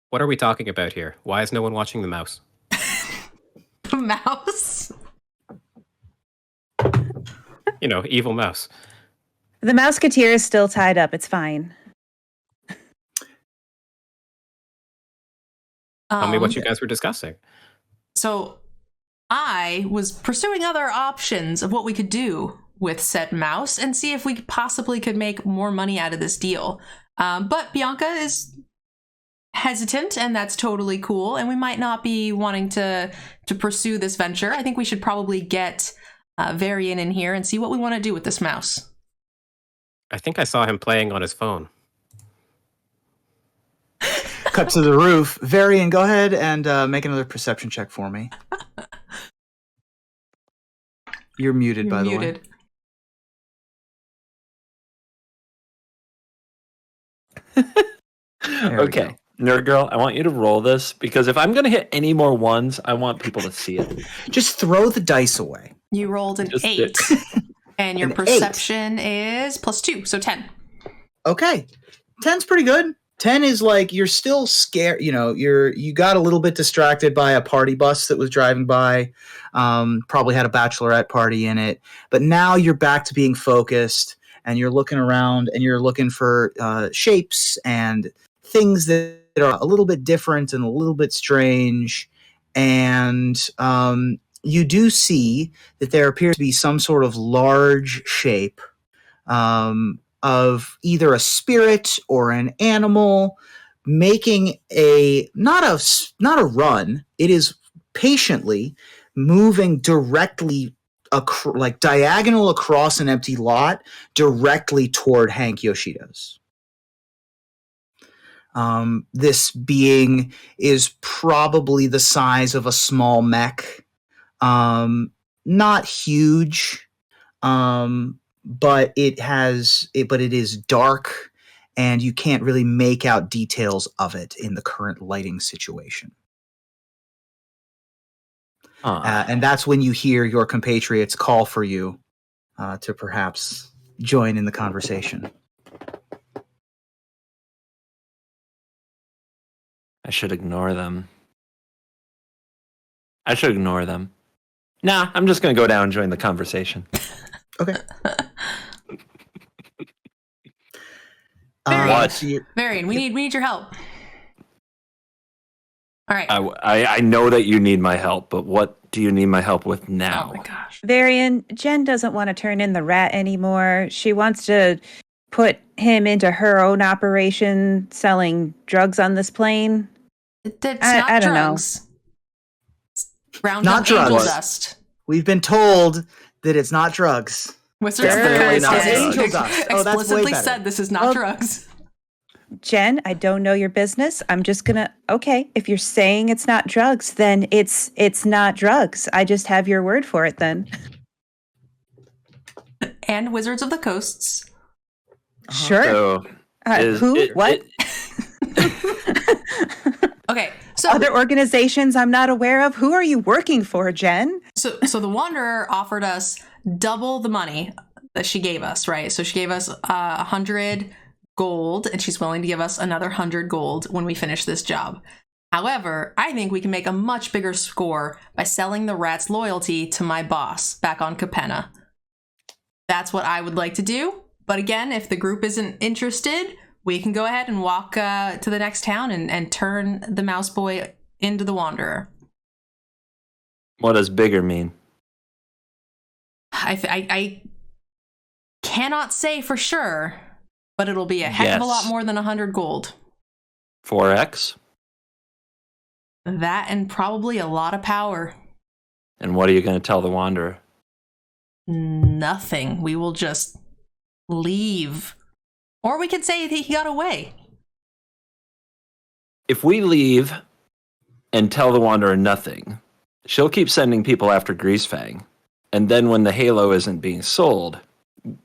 What are we talking about here? Why is no one watching the mouse? The mouse? You know, evil mouse. The Mouseketeer is still tied up. It's fine. Tell me what you guys were discussing. So I was pursuing other options of what we could do with said mouse and see if we possibly could make more money out of this deal. But Bianca is hesitant, and that's totally cool. And we might not be wanting to pursue this venture. I think we should probably get Varian in here and see what we want to do with this mouse. I think I saw him playing on his phone. Cut to the roof. Varian, go ahead and make another perception check for me. You're muted, by the way. Okay, Nerd Girl, I want you to roll this because if I'm going to hit any more ones, I want people to see it. Just throw the dice away. You rolled an 8, and your perception is +2, so 10. Okay, 10's pretty good. 10 is like you're still scared. You know, you got a little bit distracted by a party bus that was driving by. Probably had a bachelorette party in it, but now you're back to being focused, and you're looking around, and you're looking for shapes and things that are a little bit different and a little bit strange. And you do see that there appears to be some sort of large shape of either a spirit or an animal making not a run. It is patiently moving directly like diagonal across an empty lot directly toward Hank Yoshida's. This being is probably the size of a small mech. Not huge, but it is dark, and you can't really make out details of it in the current lighting situation. And that's when you hear your compatriots call for you to perhaps join in the conversation. I should ignore them. Nah, I'm just going to go down and join the conversation. Okay. Varian, we need your help. All right. I know that you need my help, but what do you need my help with now? Oh my gosh. Varian, Jen doesn't want to turn in the rat anymore. She wants to put him into her own operation selling drugs on this plane. That's not drugs. Round not up drugs. Angel dust. We've been told that it's not drugs. Wizards of the Definitely Coast not has angel dust. Oh, that's way explicitly better. said this is not drugs. Jen, I don't know your business. I'm just gonna, okay, if you're saying it's not drugs, then it's not drugs. I just have your word for it then. And Wizards of the Coasts. Sure. So, What? Okay, so Other organizations I'm not aware of? Who are you working for, Jen? So the Wanderer offered us double the money that she gave us, right? So she gave us 100 gold, and she's willing to give us another 100 gold when we finish this job. However, I think we can make a much bigger score by selling the rat's loyalty to my boss back on Capenna. That's what I would like to do. But again, if the group isn't interested, we can go ahead and walk to the next town and turn the mouse boy into the wanderer. What does bigger mean? I cannot say for sure, but it'll be a heck of a lot more than 100 gold. 4x? That and probably a lot of power. And what are you going to tell the Wanderer? Nothing. We will just leave. Or we could say that he got away. If we leave and tell the Wanderer nothing, she'll keep sending people after Greasefang. And then when the Halo isn't being sold,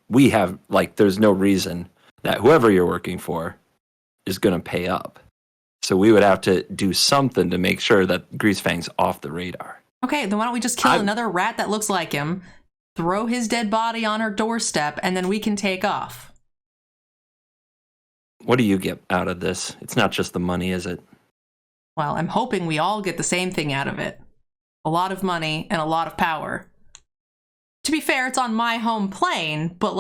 we have, there's no reason that whoever you're working for is going to pay up. So we would have to do something to make sure that Greasefang's off the radar. Okay, then why don't we just kill another rat that looks like him, throw his dead body on her doorstep, and then we can take off. What do you get out of this? It's not just the money, is it? Well, I'm hoping we all get the same thing out of it. A lot of money and a lot of power. To be fair, it's on my home plane, but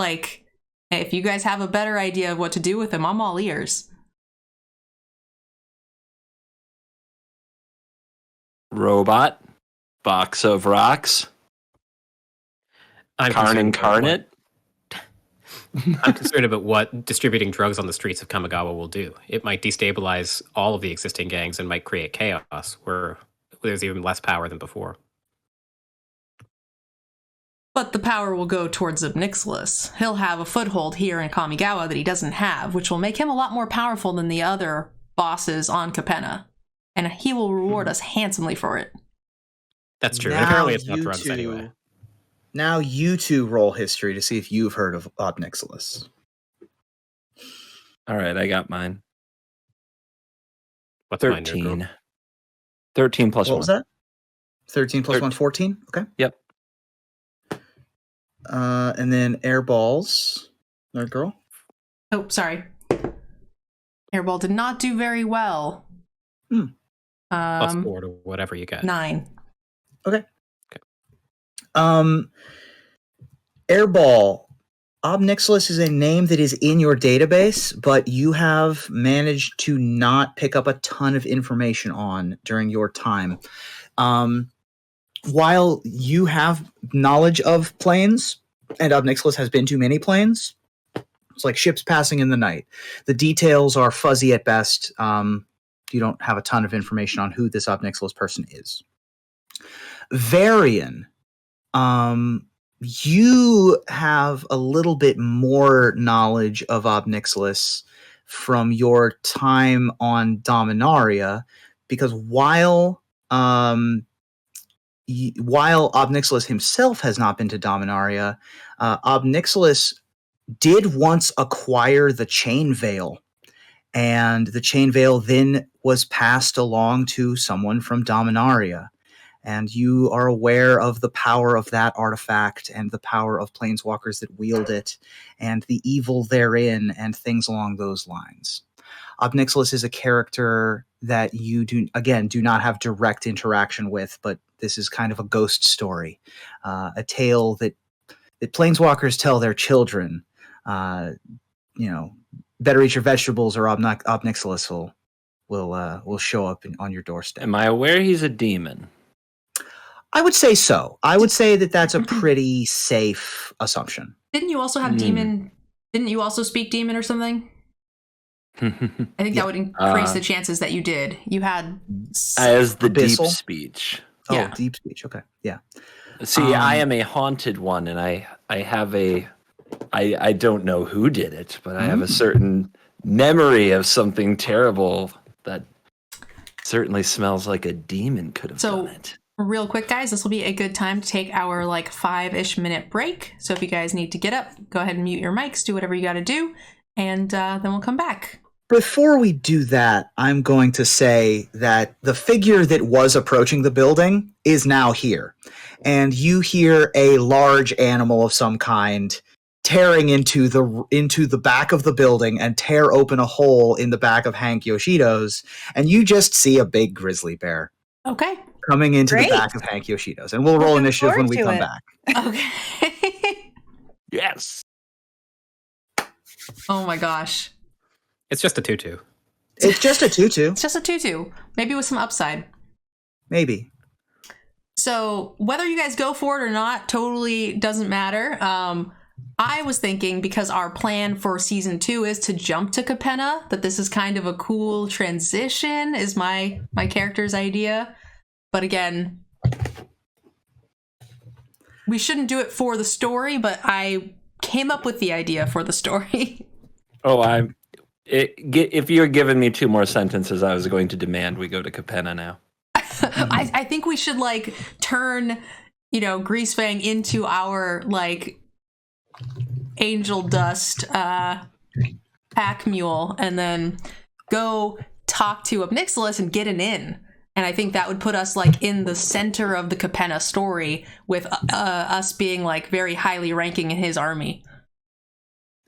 if you guys have a better idea of what to do with him, I'm all ears. Robot, box of rocks, Karn incarnate. I'm concerned about what distributing drugs on the streets of Kamigawa will do. It might destabilize all of the existing gangs and might create chaos where there's even less power than before. But the power will go towards Obnixilis. He'll have a foothold here in Kamigawa that he doesn't have, which will make him a lot more powerful than the other bosses on Capenna. And he will reward us handsomely for it. That's true. Apparently it's not drugs anyway. Now you two roll history to see if you've heard of Obnixilis. All right, I got mine. What's 13. Mine, 13 plus 1. What was that? 13 plus 1, 14? Okay. Yep. And then Airballs. Nerd Girl. Oh, sorry. Airball did not do very well. plus 4 to whatever you got. 9. Okay. Airball. Obnixilis is a name that is in your database, but you have managed to not pick up a ton of information on during your time. While you have knowledge of planes, and Obnixilis has been to many planes, it's like ships passing in the night. The details are fuzzy at best. You don't have a ton of information on who this Obnixilis person is. Varian, you have a little bit more knowledge of Obnixilis from your time on Dominaria, because while Obnixilis himself has not been to Dominaria, Obnixilis did once acquire the Chain Veil, and the Chain Veil then was passed along to someone from Dominaria. And you are aware of the power of that artifact and the power of planeswalkers that wield it and the evil therein and things along those lines. Obnixilis is a character that you do not have direct interaction with, but this is kind of a ghost story, a tale that planeswalkers tell their children. Better eat your vegetables, or Obnixilis will show up on your doorstep. Am I aware he's a demon? I would say so. I would say that that's a pretty safe assumption. Didn't you also have demon? Didn't you also speak demon or something? I think that would increase the chances that you did. You had as the Abyssal? deep speech. Oh, deep speech. Okay, yeah. See, I am a haunted one, and I have I don't know who did it, but I have a certain memory of something terrible that certainly smells like a demon could have done it. Real quick, guys, this will be a good time to take our 5-ish minute break. So if you guys need to get up, go ahead and mute your mics, do whatever you got to do, and then we'll come back. Before we do that, I'm going to say that the figure that was approaching the building is now here. And you hear a large animal of some kind tearing into the back of the building and tear open a hole in the back of Hank Yoshido's, and you just see a big grizzly bear. Okay. Coming into the back of Hank Yoshido's. And we'll roll initiative when we come back. Okay. Yes. Oh my gosh. It's just a 2/2. It's just a 2/2. It's just a 2/2. Maybe with some upside. Maybe. So whether you guys go for it or not totally doesn't matter. I was thinking, because our plan for season 2 is to jump to Capenna, that this is kind of a cool transition, is my character's idea. But again, we shouldn't do it for the story, but I came up with the idea for the story. Oh, if you're giving me 2 more sentences, I was going to demand we go to Capenna now. I think we should like turn, Greasefang into our like angel dust pack mule, and then go talk to Obnixilis and get an in. And I think that would put us like in the center of the Capenna story, with us being like very highly ranking in his army.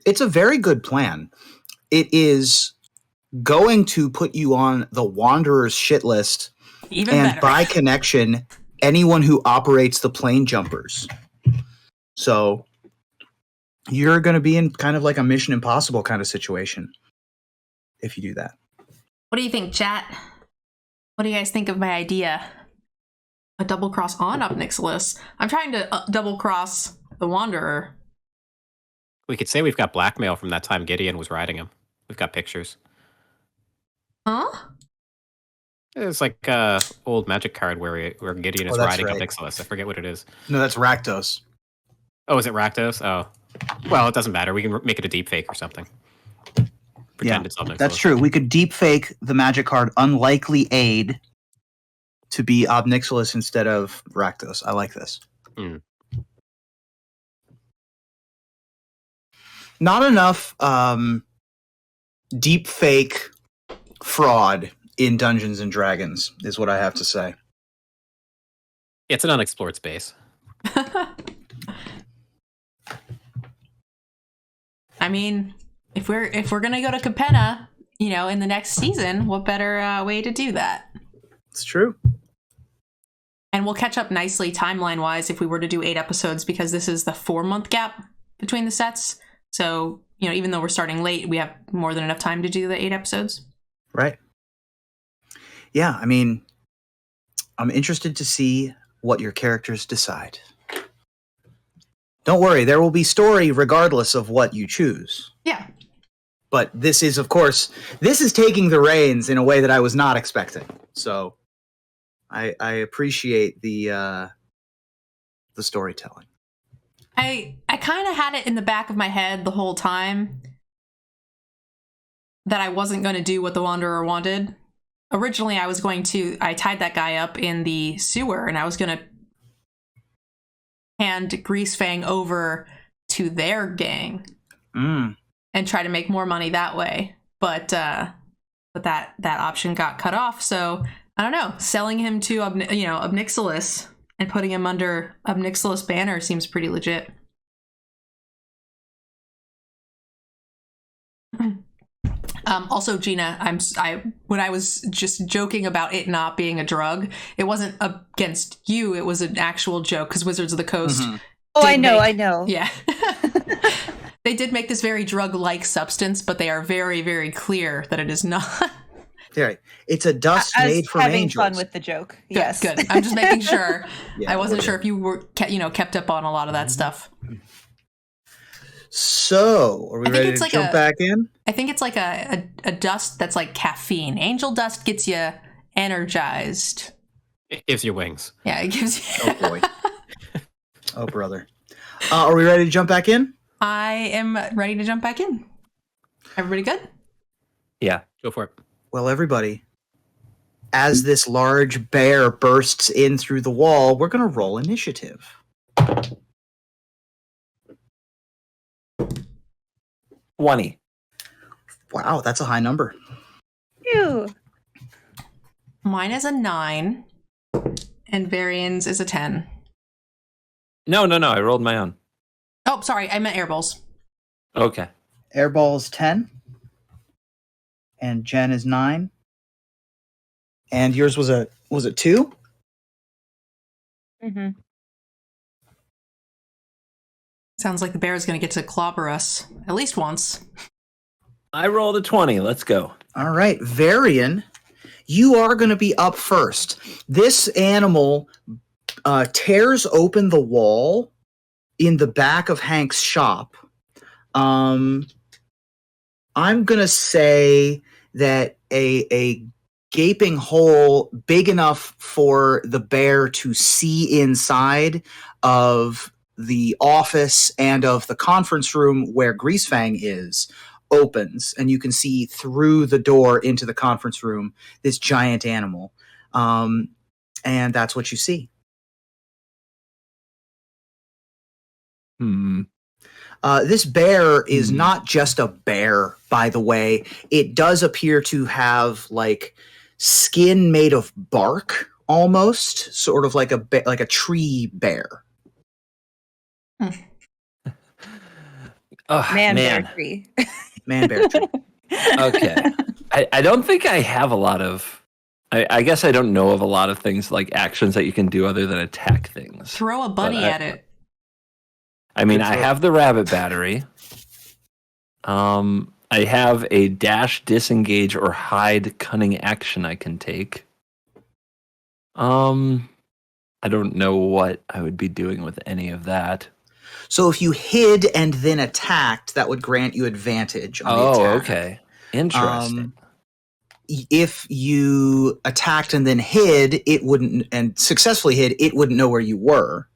It's a very good plan. It is going to put you on the Wanderer's shit list. Even and better. by connection, anyone who operates the plane jumpers. So you're going to be in kind of like a Mission Impossible kind of situation if you do that. What do you think, chat? What do you guys think of my idea? A double cross on Obnixilis. I'm trying to double cross the Wanderer. We could say we've got blackmail from that time Gideon was riding him. We've got pictures. Huh? It's like old Magic card where Gideon is riding Obnixilis. I forget what it is. No, that's Rakdos. Oh, is it Rakdos? Oh. Well, it doesn't matter. We can make it a deep fake or something. Pretend it's Obnixilis. That's true. We could deep fake the Magic card Unlikely Aid to be Obnixilis instead of Rakdos. I like this. Mm. Not enough deep fake fraud in Dungeons and Dragons is what I have to say. It's an unexplored space. I mean, if we're gonna go to Capenna, in the next season, what better way to do that? It's true. And we'll catch up nicely timeline-wise if we were to do 8 episodes, because this is the 4-month gap between the sets. So, even though we're starting late, we have more than enough time to do the 8 episodes. Right. Yeah, I mean, I'm interested to see what your characters decide. Don't worry, there will be story regardless of what you choose. Yeah. But this is, of course, taking the reins in a way that I was not expecting. So I appreciate the storytelling. I kind of had it in the back of my head the whole time that I wasn't going to do what the Wanderer wanted. Originally, I tied that guy up in the sewer, and I was going to hand Greasefang over to their gang and try to make more money that way. But that option got cut off. So I don't know. Selling him to Obnixilis and putting him under Obnixilis banner seems pretty legit. Also, Gina, when I was just joking about it not being a drug, it wasn't against you. It was an actual joke, because Wizards of the Coast. Mm-hmm. Oh, I know. Yeah. They did make this very drug-like substance, but they are very, very clear that it is not. Right. It's a dust made from having angels. fun with the joke. Good, Yes. good. I'm just making sure. Yeah, I wasn't sure if you were, kept up on a lot of that stuff. So, are we ready to jump back in? I think it's like a dust that's like caffeine. Angel dust gets you energized. It gives you wings. Yeah, it gives you... Oh, boy. Oh, brother. Are we ready to jump back in? I am ready to jump back in. Everybody good? Yeah. Go for it. Well, everybody, as this large bear bursts in through the wall, we're going to roll initiative. 20. Wow, that's a high number. Ew. Mine is a 9, and Varian's is a 10. No. I rolled my own. Oh, sorry, I meant airballs. Okay. Airball is 10. And Jen is 9. And yours was it 2? Mm-hmm. Sounds like the bear is going to get to clobber us at least once. I rolled a 20. Let's go. All right, Varian, you are going to be up first. This animal tears open the wall in the back of Hank's shop. I'm going to say that a gaping hole big enough for the bear to see inside of the office and of the conference room where Greasefang is opens, and you can see through the door into the conference room this giant animal. And that's what you see. This bear is not just a bear, by the way. It does appear to have like skin made of bark, almost, sort of like a tree bear. Oh, Man bear tree. Man bear tree. Okay. I don't think I have a lot of... I guess I don't know of a lot of things like actions that you can do other than attack things. Throw a bunny at it. I mean, I have the rabbit battery. I have a dash, disengage, or hide cunning action I can take. I don't know what I would be doing with any of that. So if you hid and then attacked, that would grant you advantage on the attack. Okay. Interesting. If you attacked and then hid, it wouldn't, and successfully hid, it wouldn't know where you were.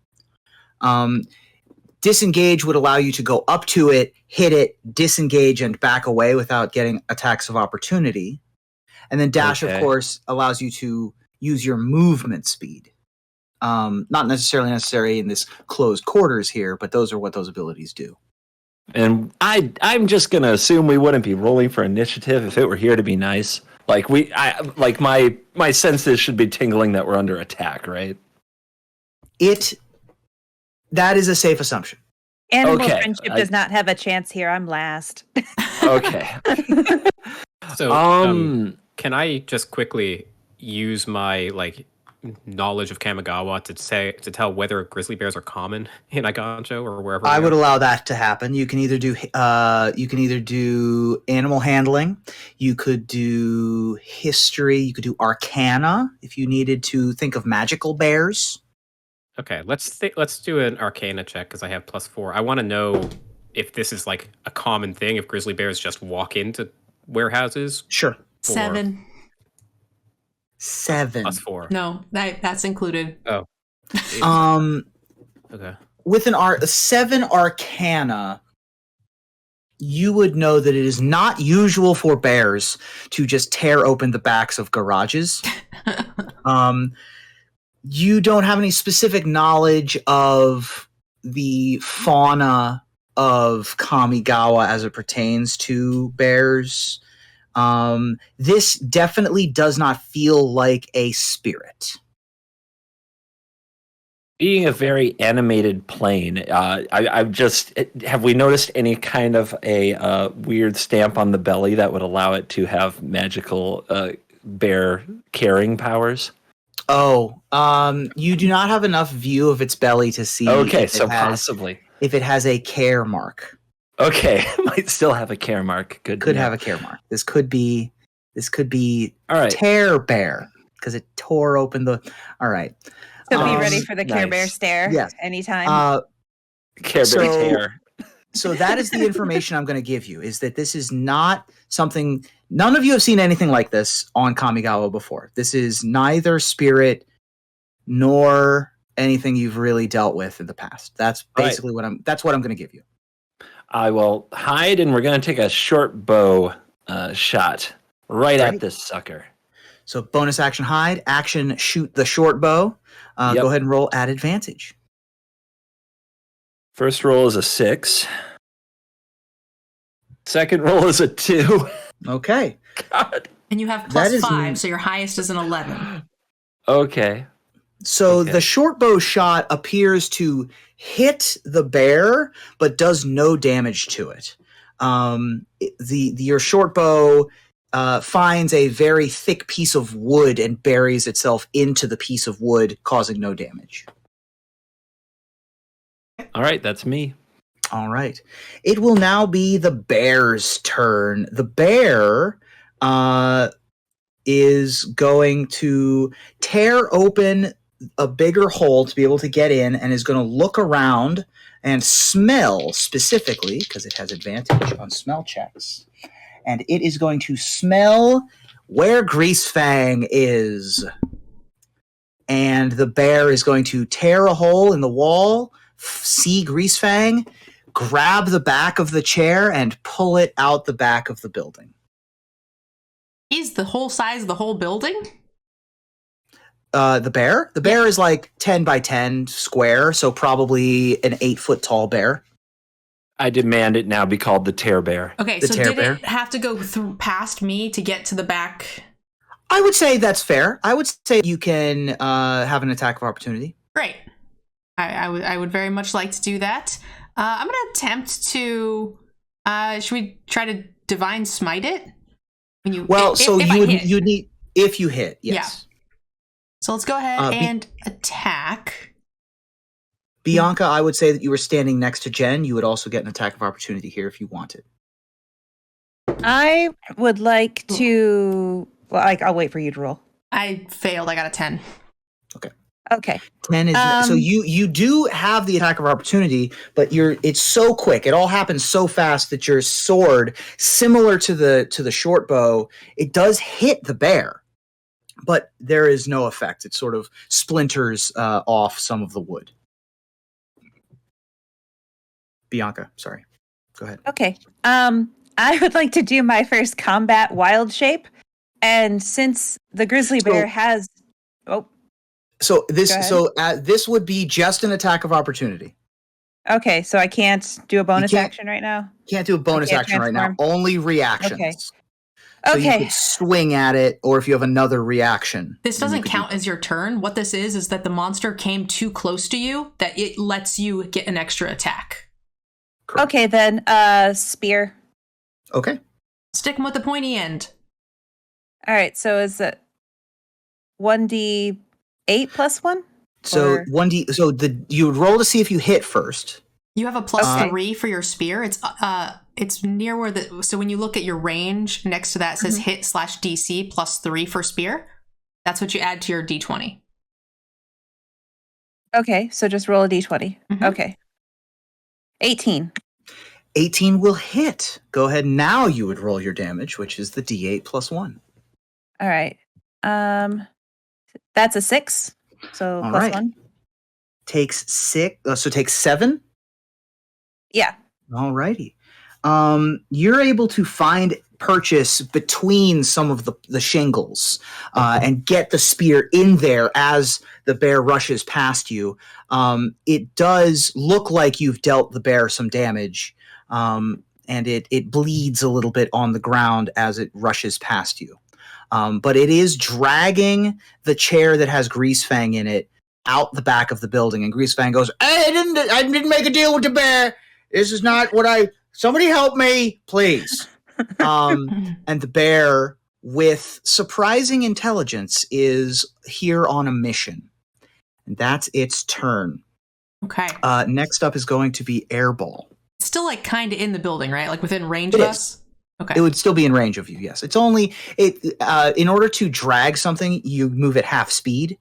Disengage would allow you to go up to it, hit it, disengage, and back away without getting attacks of opportunity. And then dash, of course, allows you to use your movement speed. Not necessarily necessary in this closed quarters here, but those are what those abilities do. And I'm just gonna assume we wouldn't be rolling for initiative if it were here to be nice. Like my senses should be tingling that we're under attack, right? That is a safe assumption. Animal friendship does not have a chance here. I'm last. Okay. So, can I just quickly use my knowledge of Kamigawa to tell whether grizzly bears are common in Igancho or wherever? I would allow that to happen. You can either do animal handling, you could do history, you could do arcana if you needed to think of magical bears. Okay, let's do an arcana check because I have +4. I want to know if this is like a common thing, if grizzly bears just walk into warehouses. Sure. 7. +4. No, that's included. Oh. Okay. With a 7 arcana, you would know that it is not usual for bears to just tear open the backs of garages. You don't have any specific knowledge of the fauna of Kamigawa as it pertains to bears. This definitely does not feel like a spirit. Being a very animated plane, I've just... Have we noticed any kind of a weird stamp on the belly that would allow it to have magical bear carrying powers? You do not have enough view of its belly to see. Okay, so possibly. If it has a care mark. Okay, might still have a care mark. Good. Could have a care mark. This could be all right. Tear Bear because it tore open the. All right. So be ready for the Care Bear stare. Yes. Anytime. Care Bear tear. So that is the information I'm going to give you. Is that this is not something. None of you have seen anything like this on Kamigawa before. This is neither spirit nor anything you've really dealt with in the past. That's basically That's what I'm going to give you. I will hide, and we're going to take a short bow shot right at this sucker. So bonus action hide, action shoot the short bow. Go ahead and roll at advantage. First roll is a 6. Second roll is a 2. Okay. God. And you have +5, so your highest is an 11. Okay. So the short bow shot appears to hit the bear, but does no damage to it. Your short bow finds a very thick piece of wood and buries itself into the piece of wood, causing no damage. All right, that's me. All right. It will now be the bear's turn. The bear is going to tear open a bigger hole to be able to get in and is going to look around and smell specifically, because it has advantage on smell checks. And it is going to smell where Greasefang is. And the bear is going to tear a hole in the wall, see Greasefang, grab the back of the chair, and pull it out the back of the building. Is the whole size of the whole building? The bear? The bear is like 10 by 10 square, so probably an 8-foot tall bear. I demand it now be called the Tear Bear. Okay, The so tear did bear? it have to go past me to get to the back? I would say that's fair. I would say you can have an attack of opportunity. Great. I would very much like to do that. I'm going to attempt to... should we try to Divine Smite it? When you, Well, if so I hit. you need... If you hit, yes. Yeah. So let's go ahead and attack. Bianca, I would say that you were standing next to Jen. You would also get an attack of opportunity here if you wanted. I would like to. Well, I'll wait for you to roll. I failed. I got a 10. Okay. 10 is so you do have the attack of opportunity, but it's so quick. It all happens so fast that your sword, similar to the short bow, it does hit the bear, but there is no effect. It sort of splinters off some of the wood. Bianca, sorry. Go ahead. Okay. I would like to do my first combat wild shape, and since the grizzly bear has, So this Go this would be just an attack of opportunity. okay, so I can't do a bonus can't- action right now. Can't do a bonus can't action right now. transform. Only reactions. Okay. So you Okay. could swing at it, or if you have another reaction. This then you doesn't could count do- as your turn. What this is that the monster came too close to you, that it lets you get an extra attack. Correct. Okay, then spear. Okay. Stick 'em with the pointy end. All right, so is it 1d8 plus 1? So Or- 1d. So you would roll to see if you hit first. You have a plus Okay. 3 for your spear. It's near where so when you look at your range, next to that says hit/DC plus 3 for spear. That's what you add to your D20. Okay, so just roll a d20. Mhm. Okay. 18. 18 will hit. Go ahead. Now you would roll your damage, which is the d8 plus 1. All right. That's a 6. So All plus right. 1. Takes 6. So takes 7. Yeah. All righty. You're able to find purchase between some of the shingles and get the spear in there as the bear rushes past you. It does look like you've dealt the bear some damage, and it bleeds a little bit on the ground as it rushes past you. But it is dragging the chair that has Greasefang in it out the back of the building, and Greasefang goes, "Hey, I didn't make a deal with the bear. This is not what somebody help me, please." And the bear, with surprising intelligence, is here on a mission. And that's its turn. Okay. Next up is going to be Airball. It's still like kind of in the building, right? Like within range It of is. us? Okay. It would still be in range of you, yes. It's only in order to drag something, you move at half speed.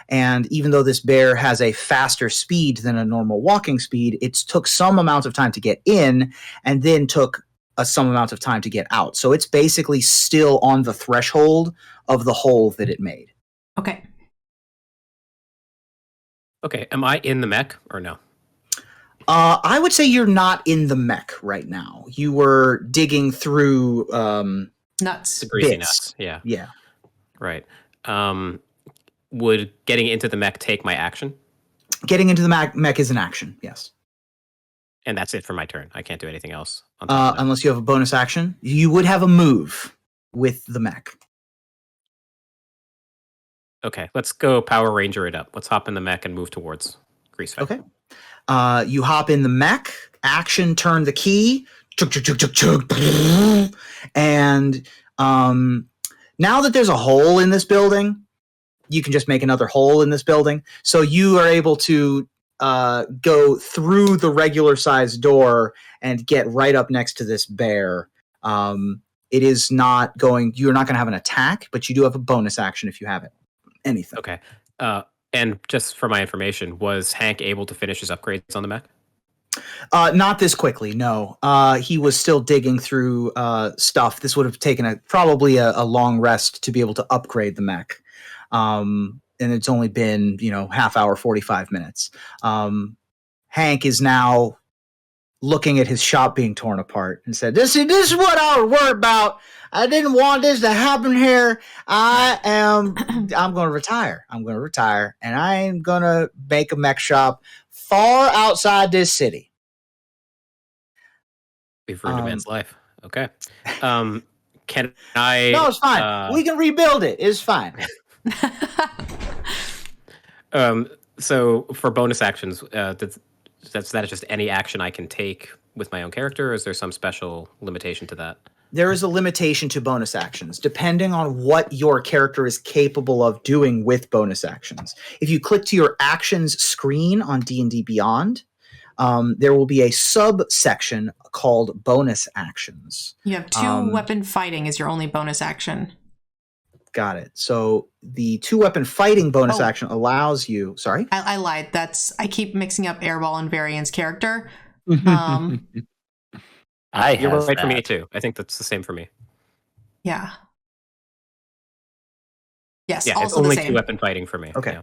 And even though this bear has a faster speed than a normal walking speed, it took some amount of time to get in and then took some amount of time to get out. So it's basically still on the threshold of the hole that it made. Okay. Okay, am I in the mech or no? I would say you're not in the mech right now. You were digging through Nuts. The greasy Bits. nuts. Yeah, yeah. right. Would getting into the mech take my action? Getting into the mech is an action, yes. And that's it for my turn. I can't do anything else. On top of that. Unless you have a bonus action. You would have a move with the mech. Okay, let's go Power Ranger it up. Let's hop in the mech and move towards Greasefang. Okay. You hop in the mech, action, turn the key, chug, chug, chug, chug, chug, and now that there's a hole in this building, you can just make another hole in this building. So you are able to go through the regular sized door and get right up next to this bear. It is not going. You're not going to have an attack, but you do have a bonus action if you have it. Anything. Okay. And just for my information, was Hank able to finish his upgrades on the mech? Not this quickly, no. He was still digging through stuff. This would have taken probably a long rest to be able to upgrade the mech. And it's only been, half hour, 45 minutes. Hank is now looking at his shop being torn apart and said, this is what I was worried about. I didn't want this to happen here. I'm going to retire. I'm going to retire, and I'm going to make a mech shop far outside this city. We've ruined a man's life. Okay. Can I... No, it's fine. We can rebuild it. It's fine. So for bonus actions, that just any action I can take with my own character, or is there some special limitation to that? There is a limitation to bonus actions, depending on what your character is capable of doing with bonus actions. If you click to your actions screen on D&D Beyond, there will be a subsection called bonus actions. You have 2 weapon fighting is your only bonus action. Got it. So the 2-weapon fighting bonus action allows you... Sorry? I lied. I keep mixing up Airball and Varian's character. You're right for me too. I think that's the same for me. Yeah. Yes, yeah, also it's only the same. 2-weapon fighting for me. Okay. Yeah.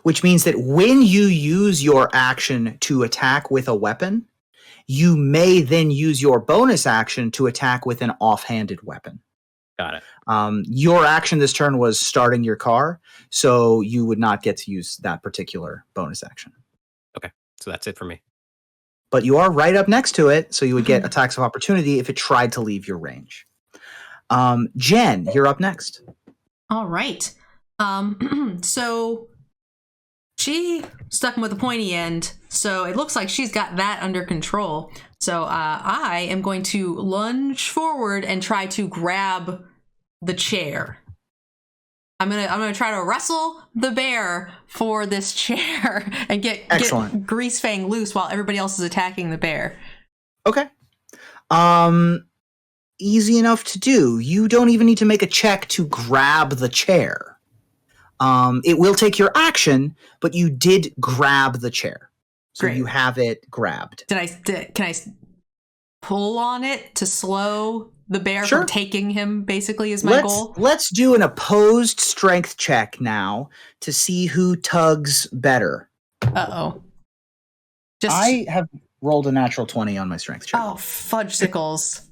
Which means that when you use your action to attack with a weapon, you may then use your bonus action to attack with an offhanded weapon. Got it. Your action this turn was starting your car, so you would not get to use that particular bonus action. Okay, so that's it for me. But you are right up next to it, so you would get attacks of opportunity if it tried to leave your range. Jen, you're up next. All right. So she stuck him with a pointy end, so it looks like she's got that under control. So I am going to lunge forward and try to grab the chair. I'm gonna try to wrestle the bear for this chair and get Grease Fang loose while everybody else is attacking the bear. Okay. Easy enough to do. You don't even need to make a check to grab the chair. It will take your action, but you did grab the chair. So Great. You have it grabbed. Can I pull on it to slow the bear Sure. from taking him, basically, is my goal? Let's do an opposed strength check now to see who tugs better. Uh-oh. I have rolled a natural 20 on my strength check. Oh, fudgesicles.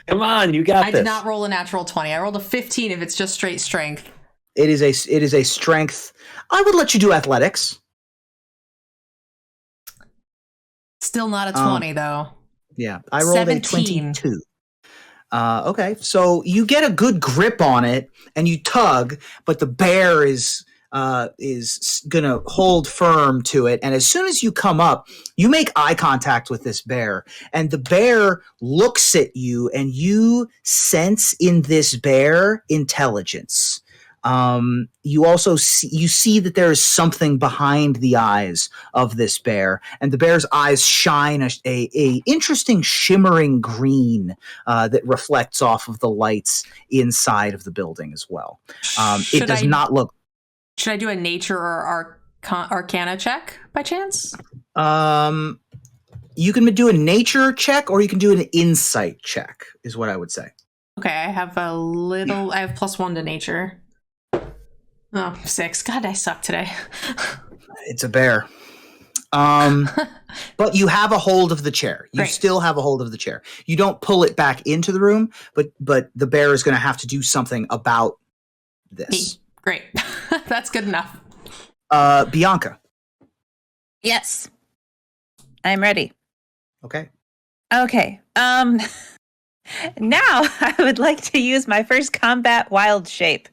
Come on, you got I this. did not roll a natural 20. I rolled a 15 if it's just straight strength. It is a strength. I would let you do athletics. Still not a 20, though. Yeah, I rolled 17. a 22. Okay, so you get a good grip on it and you tug, but the bear is gonna hold firm to it. And as soon as you come up, you make eye contact with this bear, and the bear looks at you, and you sense in this bear intelligence. You also see that there is something behind the eyes of this bear, and the bear's eyes shine a interesting shimmering green that reflects off of the lights inside of the building as well. It does not look. Should I do a nature or arcana check by chance? You can do a nature check, or you can do an insight check, is what I would say. Okay, I have I have +1 to nature. Oh, 6. God, I suck today. It's a bear. But you have a hold of the chair. You Great. Still have a hold of the chair. You don't pull it back into the room, but the bear is going to have to do something about this. Great. That's good enough. Bianca. Yes. I'm ready. Okay. Okay. Now I would like to use my first combat wild shape.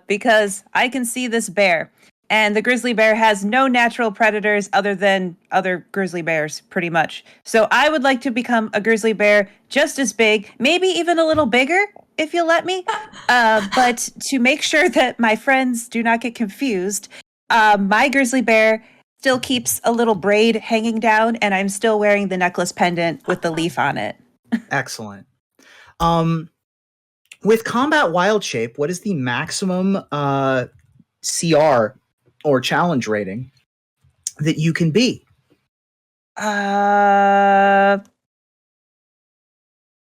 Because I can see this bear, and the grizzly bear has no natural predators other than other grizzly bears, pretty much. So I would like to become a grizzly bear just as big, maybe even a little bigger, if you'll let me. But to make sure that my friends do not get confused, my grizzly bear still keeps a little braid hanging down, and I'm still wearing the necklace pendant with the leaf on it. Excellent. With Combat Wild Shape, what is the maximum CR or challenge rating that you can be? I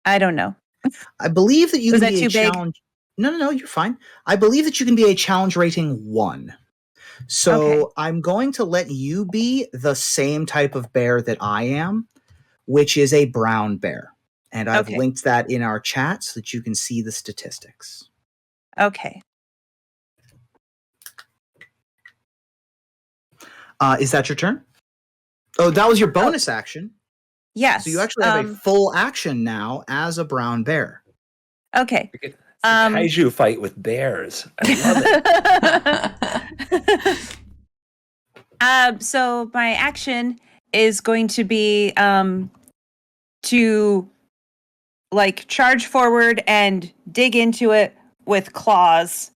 don't know. I believe that you Was can that be too a big? challenge. No, you're fine. I believe that you can be a challenge rating 1. So Okay. I'm going to let you be the same type of bear that I am, which is a brown bear. And I've Okay. linked that in our chat so that you can see the statistics. Okay. Is that your turn? Oh, that was your bonus action. Yes. So you actually have a full action now as a brown bear. Okay. It's a kaiju fight with bears. I love it. So my action is going to be to like charge forward and dig into it with claws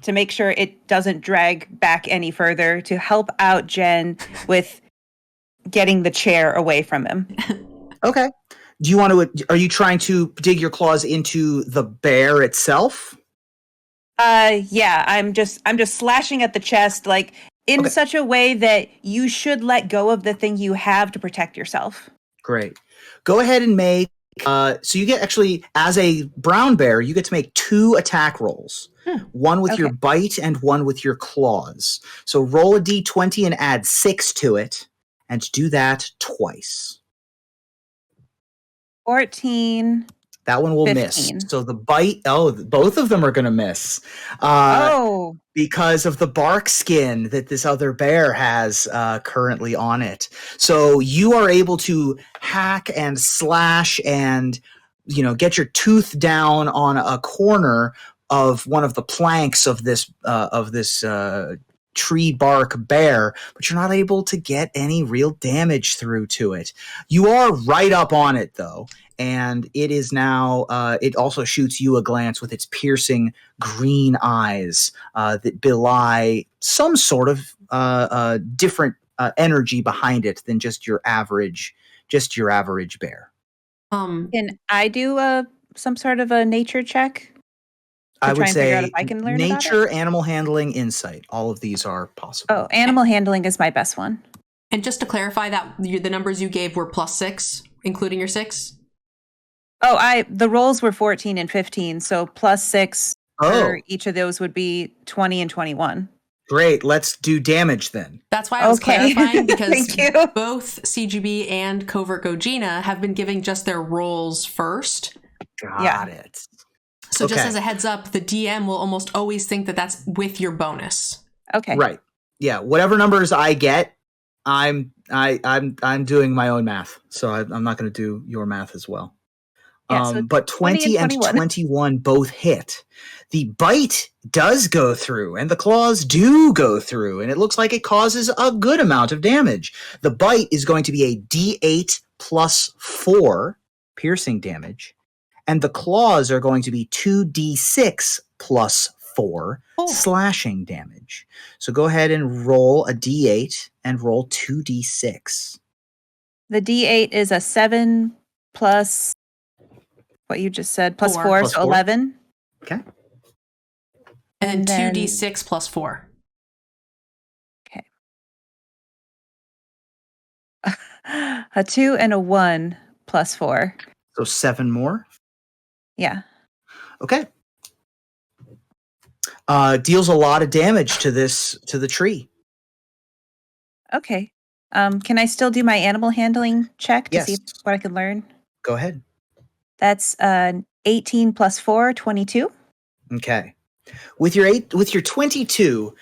to make sure it doesn't drag back any further, to help out Jen with getting the chair away from him. Okay. Do you want to? Are you trying to dig your claws into the bear itself? Yeah, I'm just slashing at the chest, like in Okay. such a way that you should let go of the thing you have to protect yourself. Great. Go ahead and make. So you get actually, as a brown bear, you get to make 2 attack rolls. One with your bite and one with your claws. So roll a d20 and add 6 to it, and do that twice. 14. That one will 15. miss. So the bite, both of them are going to miss. Because of the bark skin that this other bear has currently on it. So you are able to hack and slash and, get your tooth down on a corner of one of the planks of this tree bark bear, but you're not able to get any real damage through to it. You are right up on it, though. And it is now, it also shoots you a glance with its piercing green eyes that belie some sort of different energy behind it than just your average bear. Can I do some sort of a nature check? I would figure out say if I can learn nature, about it? animal handling, insight. All of these are possible. Oh, animal handling is my best one. And just to clarify, that the numbers you gave were +6, including your 6? Oh, the rolls were 14 and 15, so +6 for each of those would be 20 and 21. Great. Let's do damage then. That's why I was clarifying, because Thank you. both CGB and Covertgogina have been giving just their rolls first. Got it. So just as a heads up, the DM will almost always think that that's with your bonus. Okay. Right. Yeah. Whatever numbers I get, I'm doing my own math, so I'm not going to do your math as well. Yeah, so but 20 and 21 both hit. The bite does go through, and the claws do go through, and it looks like it causes a good amount of damage. The bite is going to be a D8 plus 4 piercing damage, and the claws are going to be 2d6 plus 4 slashing damage. So go ahead and roll a D8 and roll 2d6. The D8 is a 7 plus what you just said, plus 4, so 11. Okay. And then 2d6 plus 4. Okay. A 2 and a 1 plus 4. So 7 more? Yeah. Okay. Deals a lot of damage to the tree. Okay. Can I still do my animal handling check to Yes. see what I can learn? Go ahead. That's 18 plus 4, 22. Okay. With your 22,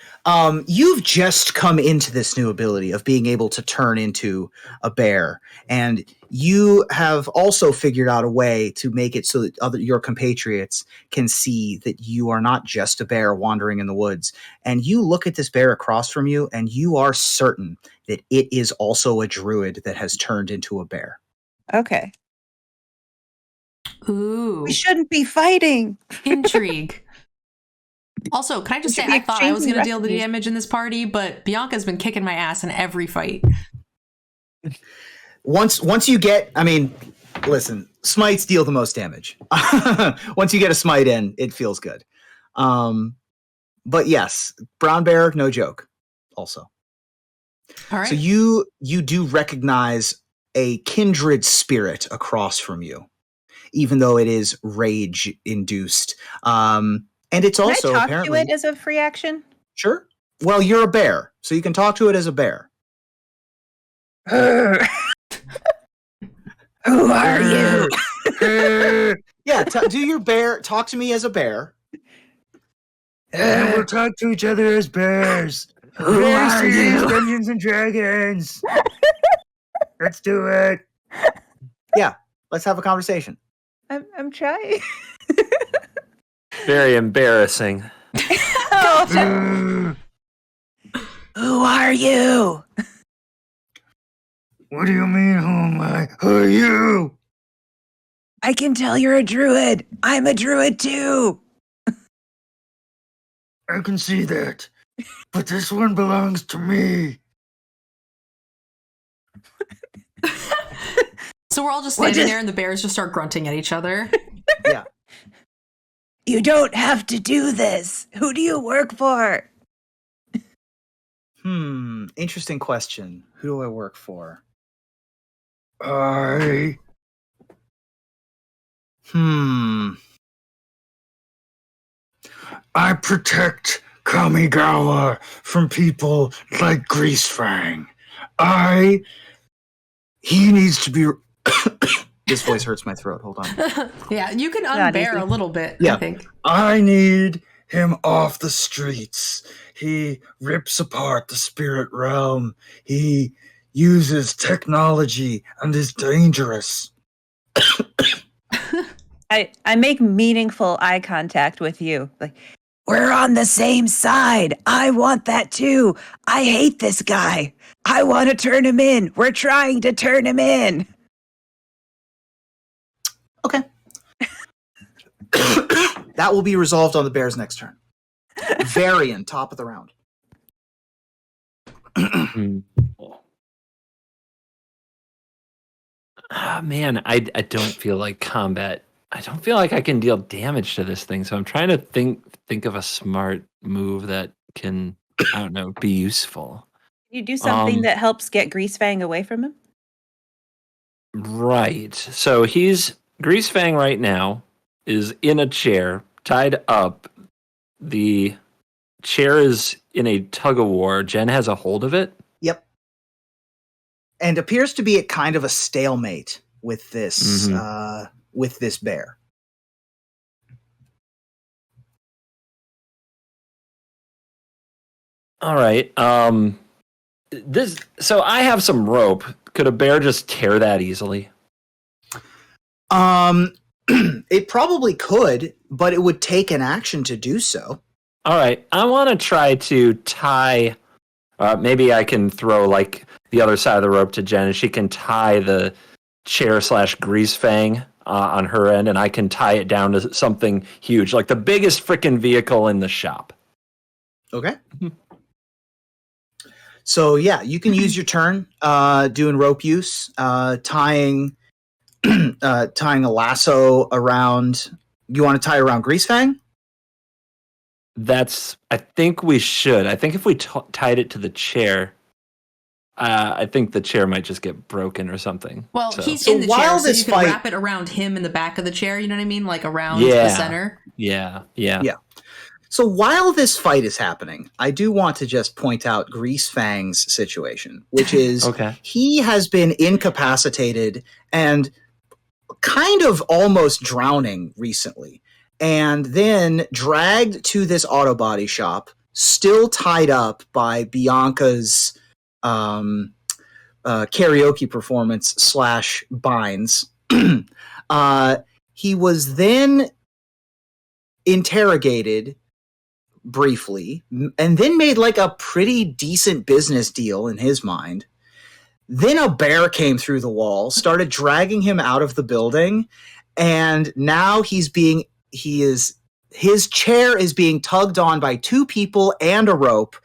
you've just come into this new ability of being able to turn into a bear, and you have also figured out a way to make it so that your compatriots can see that you are not just a bear wandering in the woods. And you look at this bear across from you, and you are certain that it is also a druid that has turned into a bear. Okay. Ooh. We shouldn't be fighting. Intrigue. Also, can I just We say, should be I thought I was going to exchanging deal the recipes. damage in this party, but Bianca's been kicking my ass in every fight. Once you get, I mean, listen, smites deal the most damage. Once you get a smite in, it feels good. But yes, brown bear, no joke. Also, All right. so you do recognize a kindred spirit across from you, even though it is rage induced. And it's Can also I talk apparently to it as a free action? sure. Well, you're a bear, so you can talk to it as a bear. Who are you? Yeah, do your bear. Talk to me as a bear. And we'll talk to each other as bears. Who are you? Dungeons and Dragons. Let's do it. Yeah, let's have a conversation. I'm trying. Very embarrassing. Oh, who are you? What do you mean, who am I? Who are you? I can tell you're a druid. I'm a druid too. I can see that. But this one belongs to me. So we're all just What standing is- there and the bears just start grunting at each other. Yeah. You don't have to do this. Who do you work for? Interesting question. Who do I work for? I protect Kamigawa from people like Greasefang. He needs to be. This voice hurts my throat. Hold on. Yeah, you can Not unbear easy. a little bit, Yeah. I think. I need him off the streets. He rips apart the spirit realm. He uses technology and is dangerous. I make meaningful eye contact with you. Like, we're on the same side. I want that too. I hate this guy. I want to turn him in. We're trying to turn him in. Okay. That will be resolved on the Bears' next turn. Varian, top of the round. Man, I don't feel like combat. I don't feel like I can deal damage to this thing. So I'm trying to think of a smart move that can, I don't know, be useful. You do something Um, that helps get Greasefang away from him? Right. So Greasefang right now is in a chair, tied up. The chair is in a tug of war. Jen has a hold of it. Yep. And appears to be at kind of a stalemate with this bear. All right. So I have some rope. Could a bear just tear that easily? It probably could, but it would take an action to do so. All right. I want to try to tie. Maybe I can throw like the other side of the rope to Jen, and she can tie the chair / Greasefang on her end, and I can tie it down to something huge, like the biggest freaking vehicle in the shop. Okay. So yeah, you can use your turn doing rope use, tying a lasso around. You want to tie around Greasefang? I think we should. I think if we tied it to the chair, I think the chair might just get broken or something. Well, So- he's So in the while chair, so this you can fight- wrap it around him in the back of the chair, you know what I mean? Like around the Yeah. center. Yeah. So while this fight is happening, I do want to just point out Greasefang's situation, which is Okay. he has been incapacitated and kind of almost drowning recently, and then dragged to this auto body shop, still tied up by Bianca's karaoke performance / binds. He was then interrogated briefly, and then made like a pretty decent business deal in his mind. Then a bear came through the wall, started dragging him out of the building, and now his his chair is being tugged on by 2 people and a rope,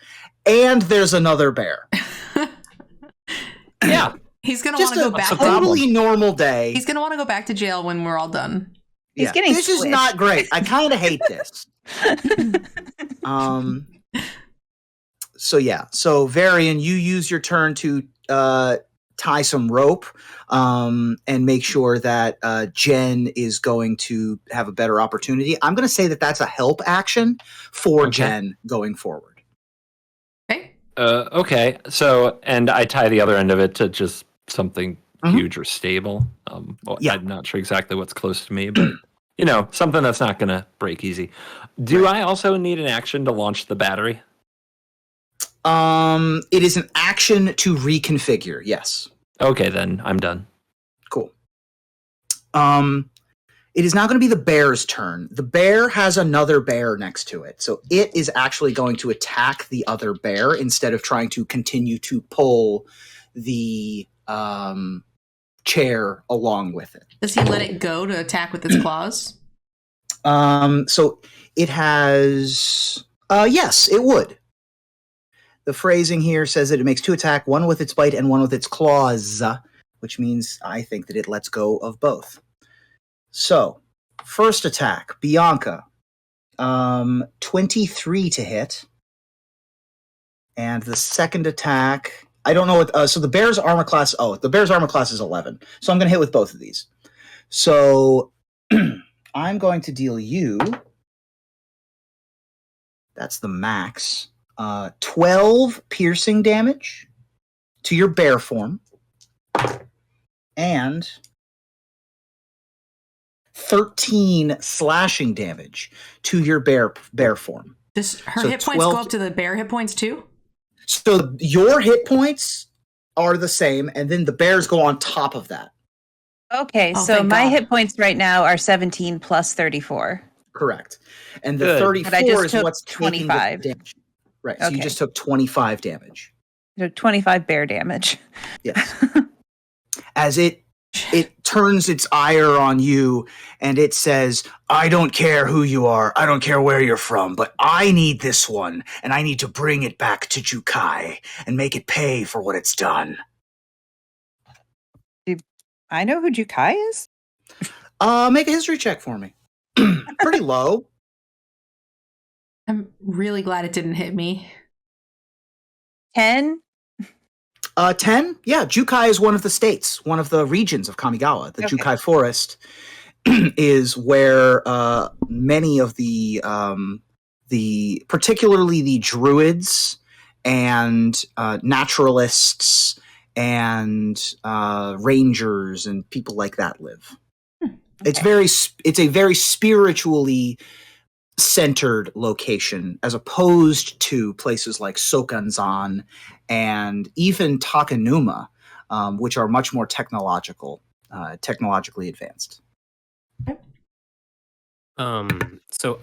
and there's another bear. Yeah. He's gonna want to go back. A totally normal day. He's gonna want to go back to jail when we're all done. He's getting this is not great. I kind of hate this. So Varian, you use your turn to tie some rope and make sure that Jen is going to have a better opportunity. I'm going to say that that's a help action for Jen going forward. Okay. Okay. So, and I tie the other end of it to just something huge or stable. I'm not sure exactly what's close to me, but something that's not going to break easy. Do I also need an action to launch the battery? It is an action to reconfigure. Yes. Okay, then I'm done. Cool. It is now going to be the bear's turn. The bear has another bear next to it, so it is actually going to attack the other bear instead of trying to continue to pull the chair along with it. Does he let it go to attack with its claws? So it has. Yes, it would. The phrasing here says that it makes 2 attack, 1 with its bite and 1 with its claws, which means I think that it lets go of both. So, first attack, Bianca, 23 to hit. And the second attack, I don't know what, so the bear's armor class, the bear's armor class is 11. So I'm going to hit with both of these. So, I'm going to deal you, that's the max, 12 piercing damage to your bear form, and 13 slashing damage to your bear form. Does her hit points go up to the bear hit points too? So your hit points are the same, and then the bears go on top of that. Okay, so my hit points right now are 17 plus 34. Correct. And the 34 is what's 25 damage. Right, so you just took 25 damage. So 25 bear damage. Yes. As it turns its ire on you, and it says, I don't care who you are, I don't care where you're from, but I need this one, and I need to bring it back to Jukai and make it pay for what it's done. I know who Jukai is? Make a history check for me. Pretty low. I'm really glad it didn't hit me. 10? 10? Yeah, Jukai is one of the states, one of the regions of Kamigawa. The Jukai Forest is where many of the particularly the druids and naturalists and rangers and people like that live. Okay. It's a very spiritually centered location, as opposed to places like Sokanzan and even Takanuma, which are much more technologically advanced. So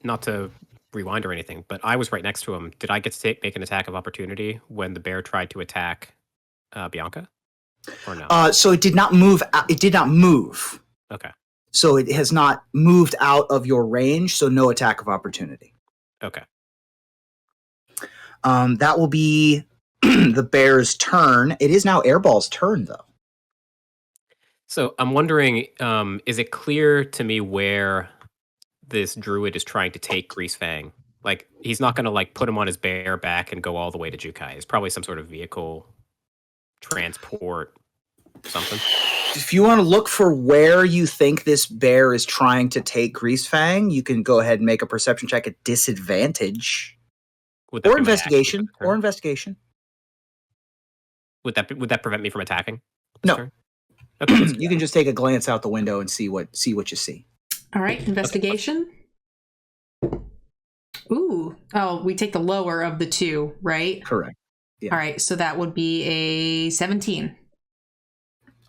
not to rewind or anything, but I was right next to him. Did I get to make an attack of opportunity when the bear tried to attack Bianca? Or no? So it did not move. It did not move. Okay. So it has not moved out of your range, so no attack of opportunity. Okay. That will be the bear's turn. It is now Airball's turn, though. So I'm wondering, is it clear to me where this druid is trying to take Grease Fang? Like, he's not going to put him on his bear back and go all the way to Jukai. It's probably some sort of vehicle transport something. If you want to look for where you think this bear is trying to take Grease Fang, you can go ahead and make a perception check at disadvantage. Or investigation. Would that prevent me from attacking? No. Okay, you can just take a glance out the window and see what you see. All right, investigation. Ooh. Oh, we take the lower of the two, right? Correct. Yeah. All right, so that would be a 17.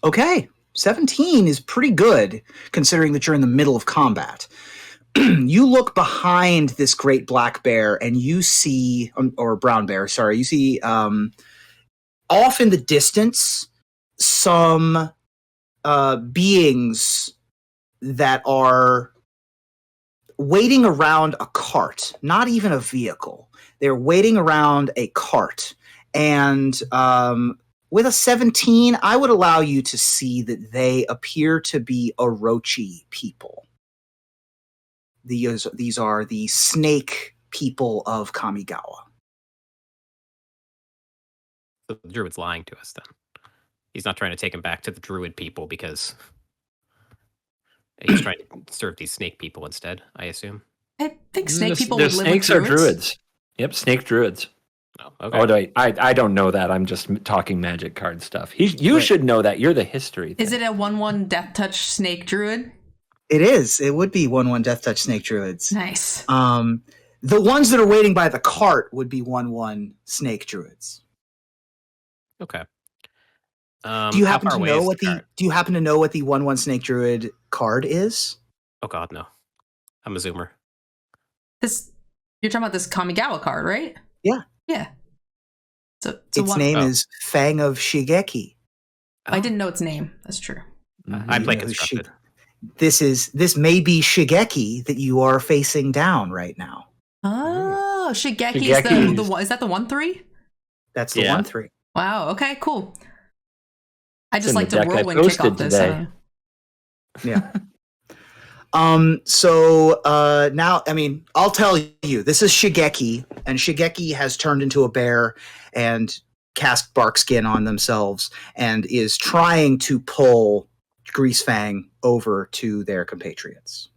Okay. 17 is pretty good, considering that you're in the middle of combat. You look behind this great black bear, and you see, or brown bear, sorry, you see off in the distance some beings that are waiting around a cart, not even a vehicle. They're waiting around a cart. And with a 17, I would allow you to see that they appear to be Orochi people. These are the snake people of Kamigawa. So the druid's lying to us then. He's not trying to take him back to the druid people because he's trying to serve these snake people instead, I assume. I think snake people The would live with snakes are druids. druids. Yep, snake druids. Oh, okay. Oh, I don't know that. I'm just talking magic card stuff. You should know that. You're the history thing. Is it a 1/1 Death Touch snake druid? It is. It would be 1/1 Death Touch Snake Druids. Nice. The ones that are waiting by the cart would be 1/1 Snake Druids. Okay. Do you happen to know what the? Do you happen to know what the 1/1 Snake Druid card is? Oh God, no. I'm a zoomer. You're talking about this Kamigawa card, right? Yeah. Yeah. So its name is Fang of Shigeki. I didn't know its name. That's true. I play constructed. This may be Shigeki that you are facing down right now. Oh, Shigeki is is that the 1/3? That's the 1/3. Wow. Okay. Cool. I just in like the to deck I whirlwind kick off posted this. today. Yeah. So now, I mean, I'll tell you, this is Shigeki, and Shigeki has turned into a bear and cast bark skin on themselves and is trying to pull Greasefang over to their compatriots.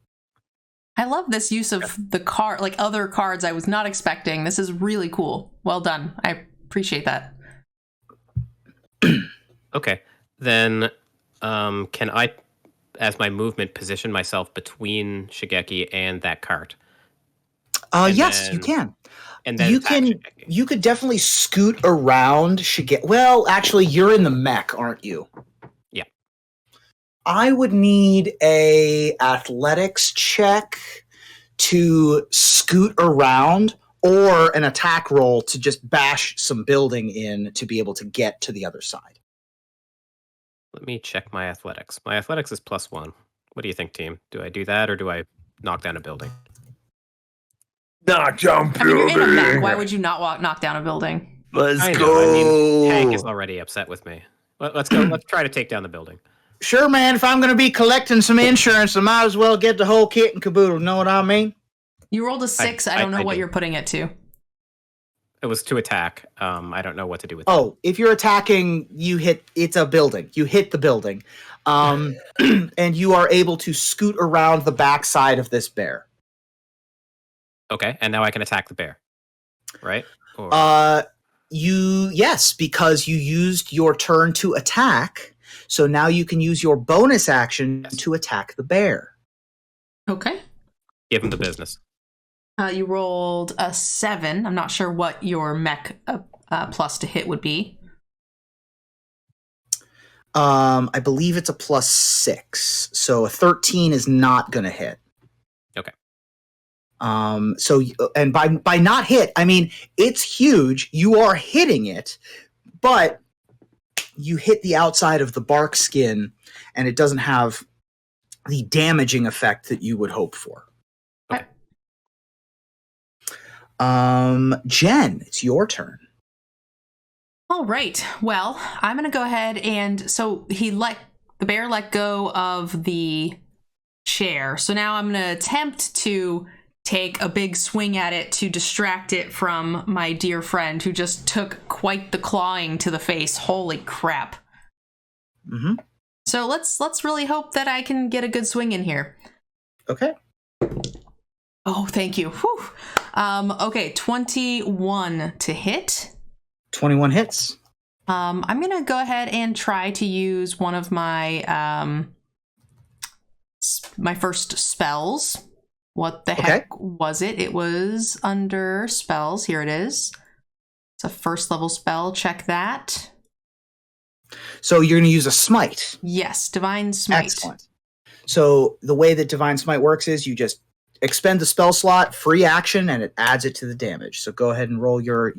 I love this use of the card, like other cards I was not expecting. This is really cool. Well done. I appreciate that. Okay. Then can I, as my movement, position myself between Shigeki and that cart? Yes, you can. And then you could definitely scoot around Shigeki. Well, actually, you're in the mech, aren't you? Yeah. I would need a athletics check to scoot around, or an attack roll to just bash some building in to be able to get to the other side. Let me check my athletics. My athletics is +1. What do you think, team? Do I do that, or do I knock down a building? Knock down I mean, you're in a mech. Why would you not knock down a building? Let's I go. know. I mean, Hank is already upset with me. Let's go. Let's try to take down the building. Sure, man. If I'm going to be collecting some insurance, I might as well get the whole kit and caboodle. Know what I mean? You rolled a 6. I don't know what do. you're putting it to. It was to attack. I don't know what to do with it. Oh, if you're attacking, it's a building. You hit the building. And you are able to scoot around the backside of this bear. Okay, and now I can attack the bear, right? Or... Yes, because you used your turn to attack. So now you can use your bonus action to attack the bear. Okay. Give him the business. You rolled a 7. I'm not sure what your mech plus to hit would be. I believe it's a +6. So a 13 is not going to hit. Okay. So, and by not hit, I mean, it's huge. You are hitting it, but you hit the outside of the bark skin and it doesn't have the damaging effect that you would hope for. Okay. Jen, it's your turn. All right. Well, I'm going to go ahead and so the bear let go of the chair. So now I'm going to attempt to take a big swing at it to distract it from my dear friend who just took quite the clawing to the face. Holy crap. Mm-hmm. So let's really hope that I can get a good swing in here. Okay. Oh, thank you. Whew. Okay, 21 to hit. 21 hits. I'm going to go ahead and try to use one of my my first spells. What the heck was it? It was under spells. Here it is. It's a first level spell. Check that. So you're going to use a smite. Yes, Divine Smite. Excellent. So the way that Divine Smite works is you just expend the spell slot, free action, and it adds it to the damage. So go ahead and roll your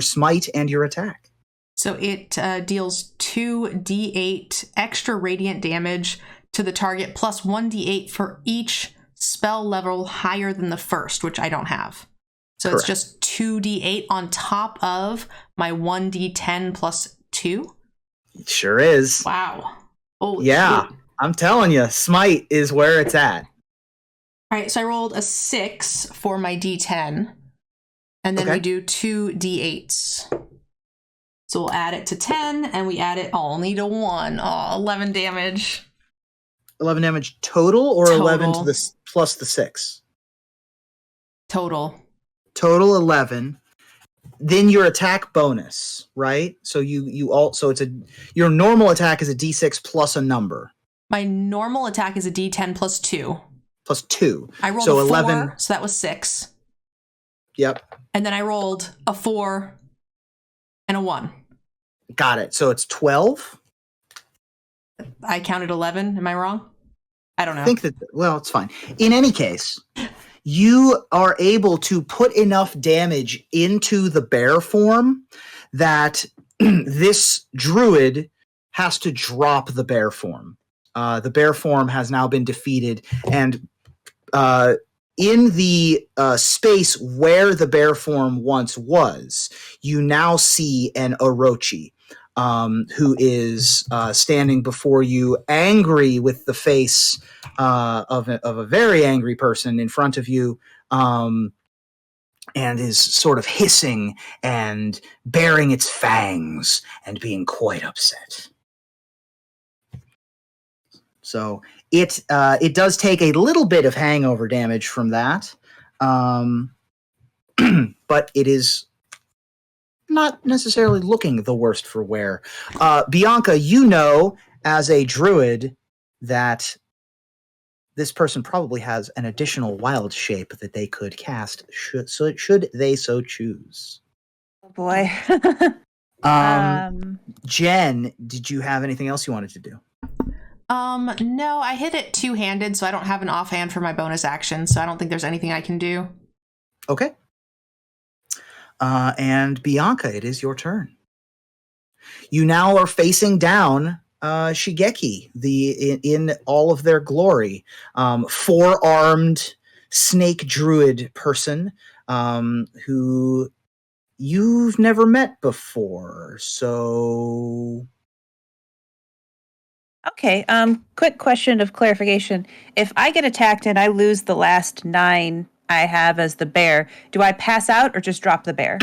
smite and your attack. So it deals 2d8 extra radiant damage to the target plus 1d8 for each spell level higher than the first, which I don't have. So Correct. it's just 2d8 on top of my 1d10 plus 2? It sure is. Wow. Holy Yeah, shit. I'm telling you, Smite is where it's at. All right, so I rolled a 6 for my d10, and then Okay. we do 2d8s. So we'll add it to 10, and we add it only to 1. Oh, 11 damage. 11 damage total, or Total. 11 to the plus the 6? Total. Total 11. Then your attack bonus, right? So your normal attack is a d6 plus a number. My normal attack is a d10 plus 2. Plus 2. I rolled So a 4, 11. so that was 6. Yep. And then I rolled a 4 and a 1. Got it. So it's 12? I counted 11. Am I wrong? I don't know. I think that, well, it's fine. In any case, you are able to put enough damage into the bear form that this druid has to drop the bear form. The bear form has now been defeated, and in the space where the bear form once was, you now see an Orochi, who is standing before you, angry, with the face of a very angry person in front of you, and is sort of hissing and baring its fangs and being quite upset. So it does take a little bit of hangover damage from that, but it is not necessarily looking the worst for wear. Bianca, you know, as a druid, that this person probably has an additional wild shape that they could cast should they so choose. Oh boy. Jen, did you have anything else you wanted to do? No, I hit it two-handed, so I don't have an offhand for my bonus action, so I don't think there's anything I can do. Okay. And Bianca, it is your turn. You now are facing down Shigeki, in all of their glory. Four-armed snake druid person who you've never met before. So... Okay, quick question of clarification. If I get attacked and I lose the last 9 I have as the bear, do I pass out or just drop the bear?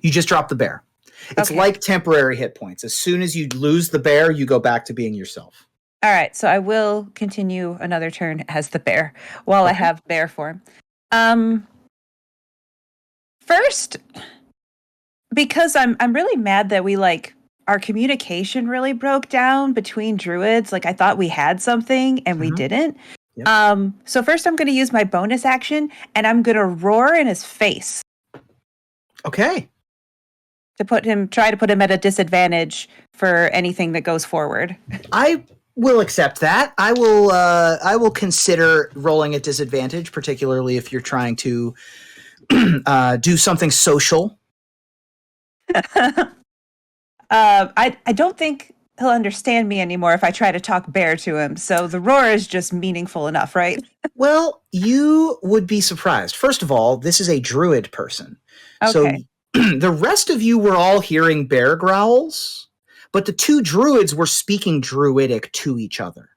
You just drop the bear. It's Okay. like temporary hit points. As soon as you lose the bear, you go back to being yourself. All right, so I will continue another turn as the bear while I have bear form. First, because I'm really mad that our communication really broke down between druids. Like, I thought we had something and we didn't. Yep. So first I'm going to use my bonus action and I'm going to roar in his face Okay. to try to put him at a disadvantage for anything that goes forward. I will accept that. I will consider rolling at disadvantage, particularly if you're trying to do something social. I don't think he'll understand me anymore if I try to talk bear to him. So the roar is just meaningful enough, right? Well, you would be surprised. First of all, this is a druid person. Okay. So the rest of you were all hearing bear growls, but the two druids were speaking druidic to each other.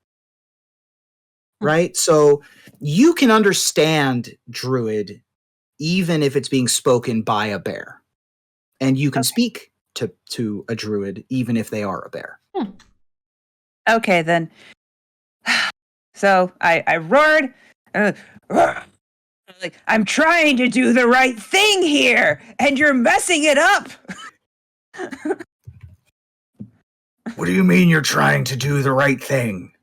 Right? So you can understand druid even if it's being spoken by a bear. And you can speak to a druid even if they are a bear. Okay, then. So I roared. Like, I'm trying to do the right thing here, and you're messing it up. What do you mean you're trying to do the right thing?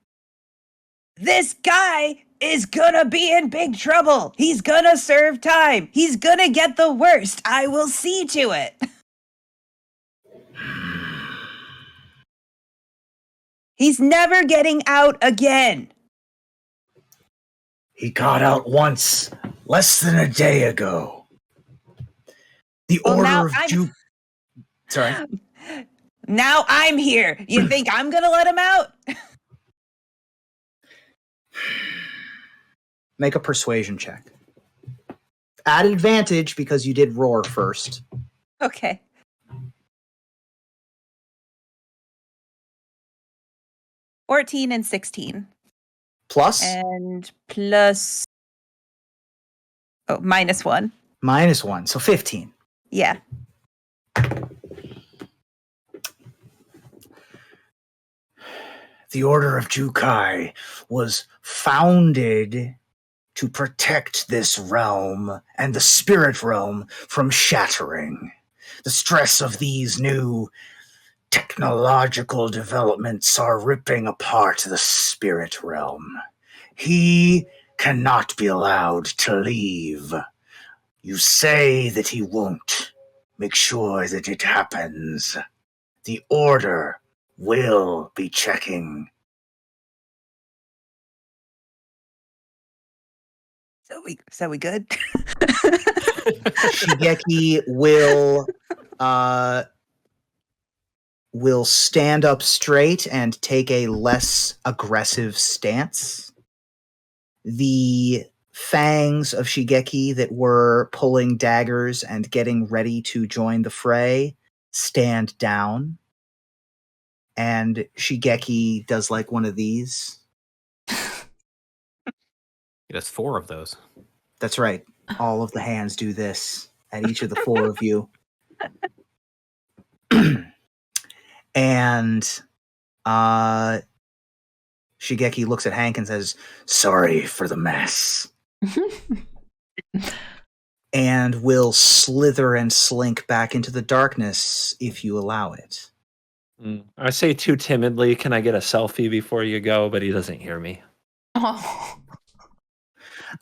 This guy is gonna be in big trouble. He's gonna serve time. He's gonna get the worst. I will see to it. He's never getting out again. He got out once, less than a day ago. The Well, now Order of Jupe... Sorry. Now I'm here. You think I'm gonna let him out? Make a persuasion check. At advantage because you did roar first. Okay. $14 and 16. Plus? And plus... Oh, -1. -1, so 15. Yeah. The Order of Jukai was founded to protect this realm and the spirit realm from shattering. The stress of these new technological developments are ripping apart the spirit realm. He cannot be allowed to leave. You say that he won't. Make sure that it happens. The Order will be checking. So we good? Shigeki will stand up straight and take a less aggressive stance. The fangs of Shigeki that were pulling daggers and getting ready to join the fray stand down. And Shigeki does like one of these. He does 4 of those. That's right. All of the hands do this at each of the 4 of you. And Shigeki looks at Hank and says, "Sorry for the mess." And will slither and slink back into the darkness if you allow it. I say too timidly, "Can I get a selfie before you go?" But he doesn't hear me. Oh.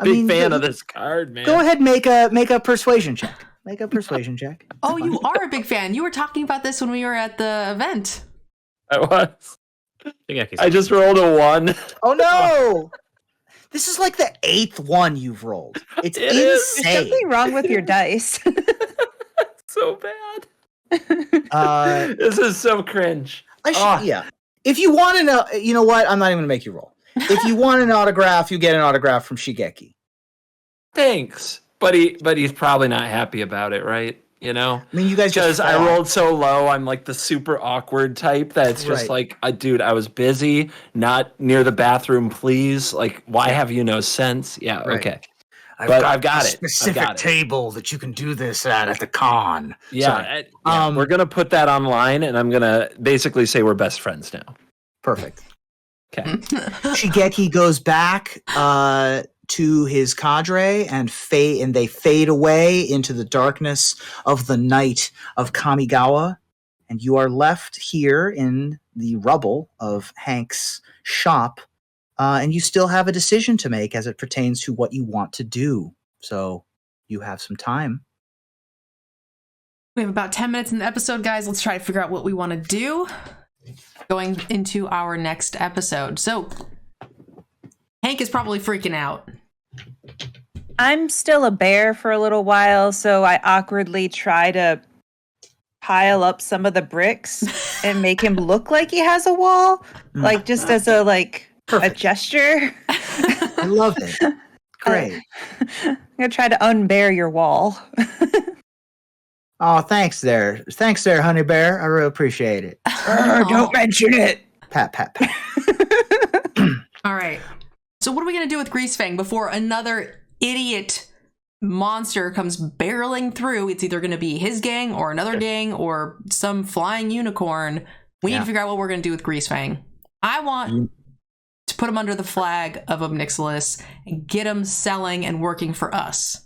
Big fan of this card, man. Go ahead, make a persuasion check. Make a persuasion check. Oh, you are a big fan. You were talking about this when we were at the event. I was. Shigeki's I just rolled a 1. Oh no! This is like the 8th one you've rolled. It's It is. There's insane. something wrong with your dice. So bad. This is so cringe. Yeah. If you want to know, you know what? I'm not even going to make you roll. If you want an autograph, you get an autograph from Shigeki. Thanks. But he's probably not happy about it, right? You know? I mean, you guys Because just I fought. rolled so low, I'm like the super awkward type that's just Right. like, dude, I was busy, not near the bathroom, please. Like, why have you no sense? Yeah, Right. okay. I've But got I've got a it. specific I've got it. table that you can do this at the con. Yeah, Sorry. we're going to put that online, and I'm going to basically say we're best friends now. Perfect. Okay. Shigeki goes back to his cadre and they fade away into the darkness of the night of Kamigawa, and you are left here in the rubble of Hank's shop, and you still have a decision to make as it pertains to what you want to do. So you have some time. We have about 10 minutes in the episode, guys. Let's try to figure out what we want to do going into our next episode. So, Hank is probably freaking out. I'm still a bear for a little while, so I awkwardly try to pile up some of the bricks and make him look like he has a wall, like just as a Perfect. gesture. I love it. Great. I'm gonna try to unbear your wall. Oh, thanks there, honey bear. I really appreciate it. Don't mention it. Pat, pat, pat. All right. So what are we going to do with Greasefang before another idiot monster comes barreling through? It's either going to be his gang or another gang or some flying unicorn. We need to figure out what we're going to do with Greasefang. I want to put him under the flag of Mtgnerdgirl and get him selling and working for us.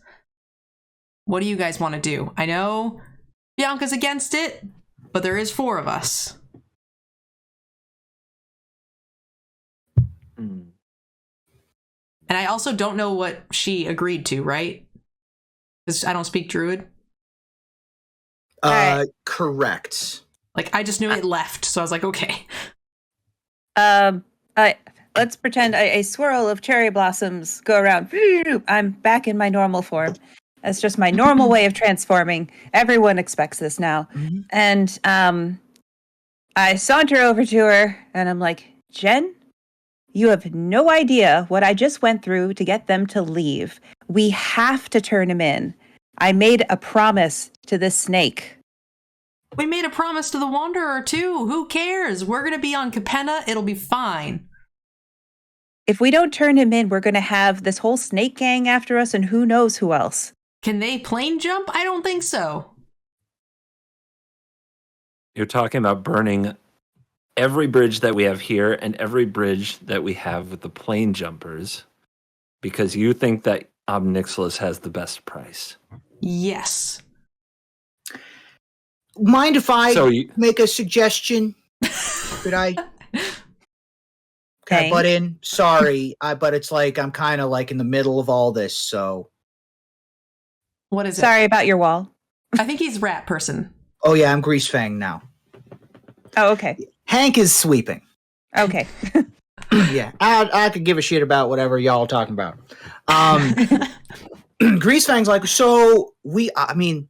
What do you guys want to do? I know Bianca's against it, but there is 4 of us. And I also don't know what she agreed to, right? Because I don't speak Druid. Alright. Correct. Like, I just knew it left, so I was like, okay. Let's pretend a swirl of cherry blossoms go around. I'm back in my normal form. That's just my normal way of transforming. Everyone expects this now. Mhm. And I saunter over to her and I'm like, Jen, You have no idea what I just went through to get them to leave. We have to turn him in. I made a promise to this snake. We made a promise to the Wanderer, too. Who cares? We're going to be on Capenna. It'll be fine. If we don't turn him in, we're going to have this whole snake gang after us and who knows who else. Can they plane jump? I don't think so. You're talking about burning every bridge that we have here and every bridge that we have with the plane jumpers because you think that Obnixilis has the best price. Yes. Mind if I make a suggestion? Could I? Can I butt in? Sorry, but it's like I'm kind of like in the middle of all this, so. What is it? Sorry about your wall. I think he's rat person. Oh yeah, I'm Grease Fang now. Oh, okay. Hank is sweeping. Okay. Yeah, I could give a shit about whatever y'all are talking about. Grease Fang's like, so I mean,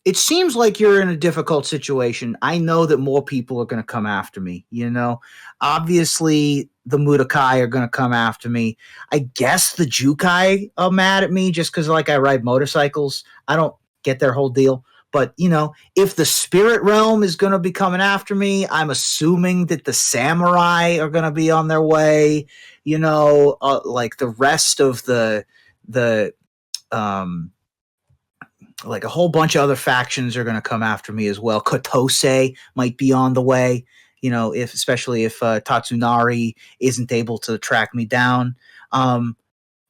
it seems like you're in a difficult situation. I know that more people are going to come after me, you know? Obviously, the Mudakai are going to come after me. I guess the Jukai are mad at me just because, like, I ride motorcycles. I don't get their whole deal. But, you know, if the Spirit Realm is going to be coming after me, I'm assuming that the Samurai are going to be on their way. You know, like the rest of like a whole bunch of other factions are going to come after me as well. Kotose might be on the way, you know, especially if Tatsunari isn't able to track me down.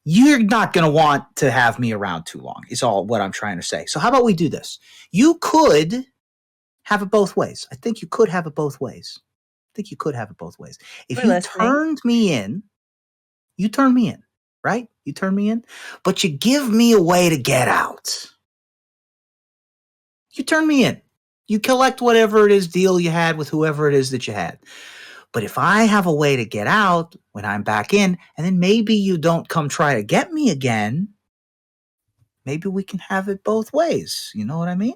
You're not going to want to have me around too long, is all what I'm trying to say. So how about we do this? You could have it both ways. I think you could have it both ways. If you turned me in, right? You turn me in, but you give me a way to get out. You turn me in. You collect whatever it is deal you had with whoever it is that you had. But if I have a way to get out when I'm back in, and then maybe you don't come try to get me again, maybe we can have it both ways. You know what I mean?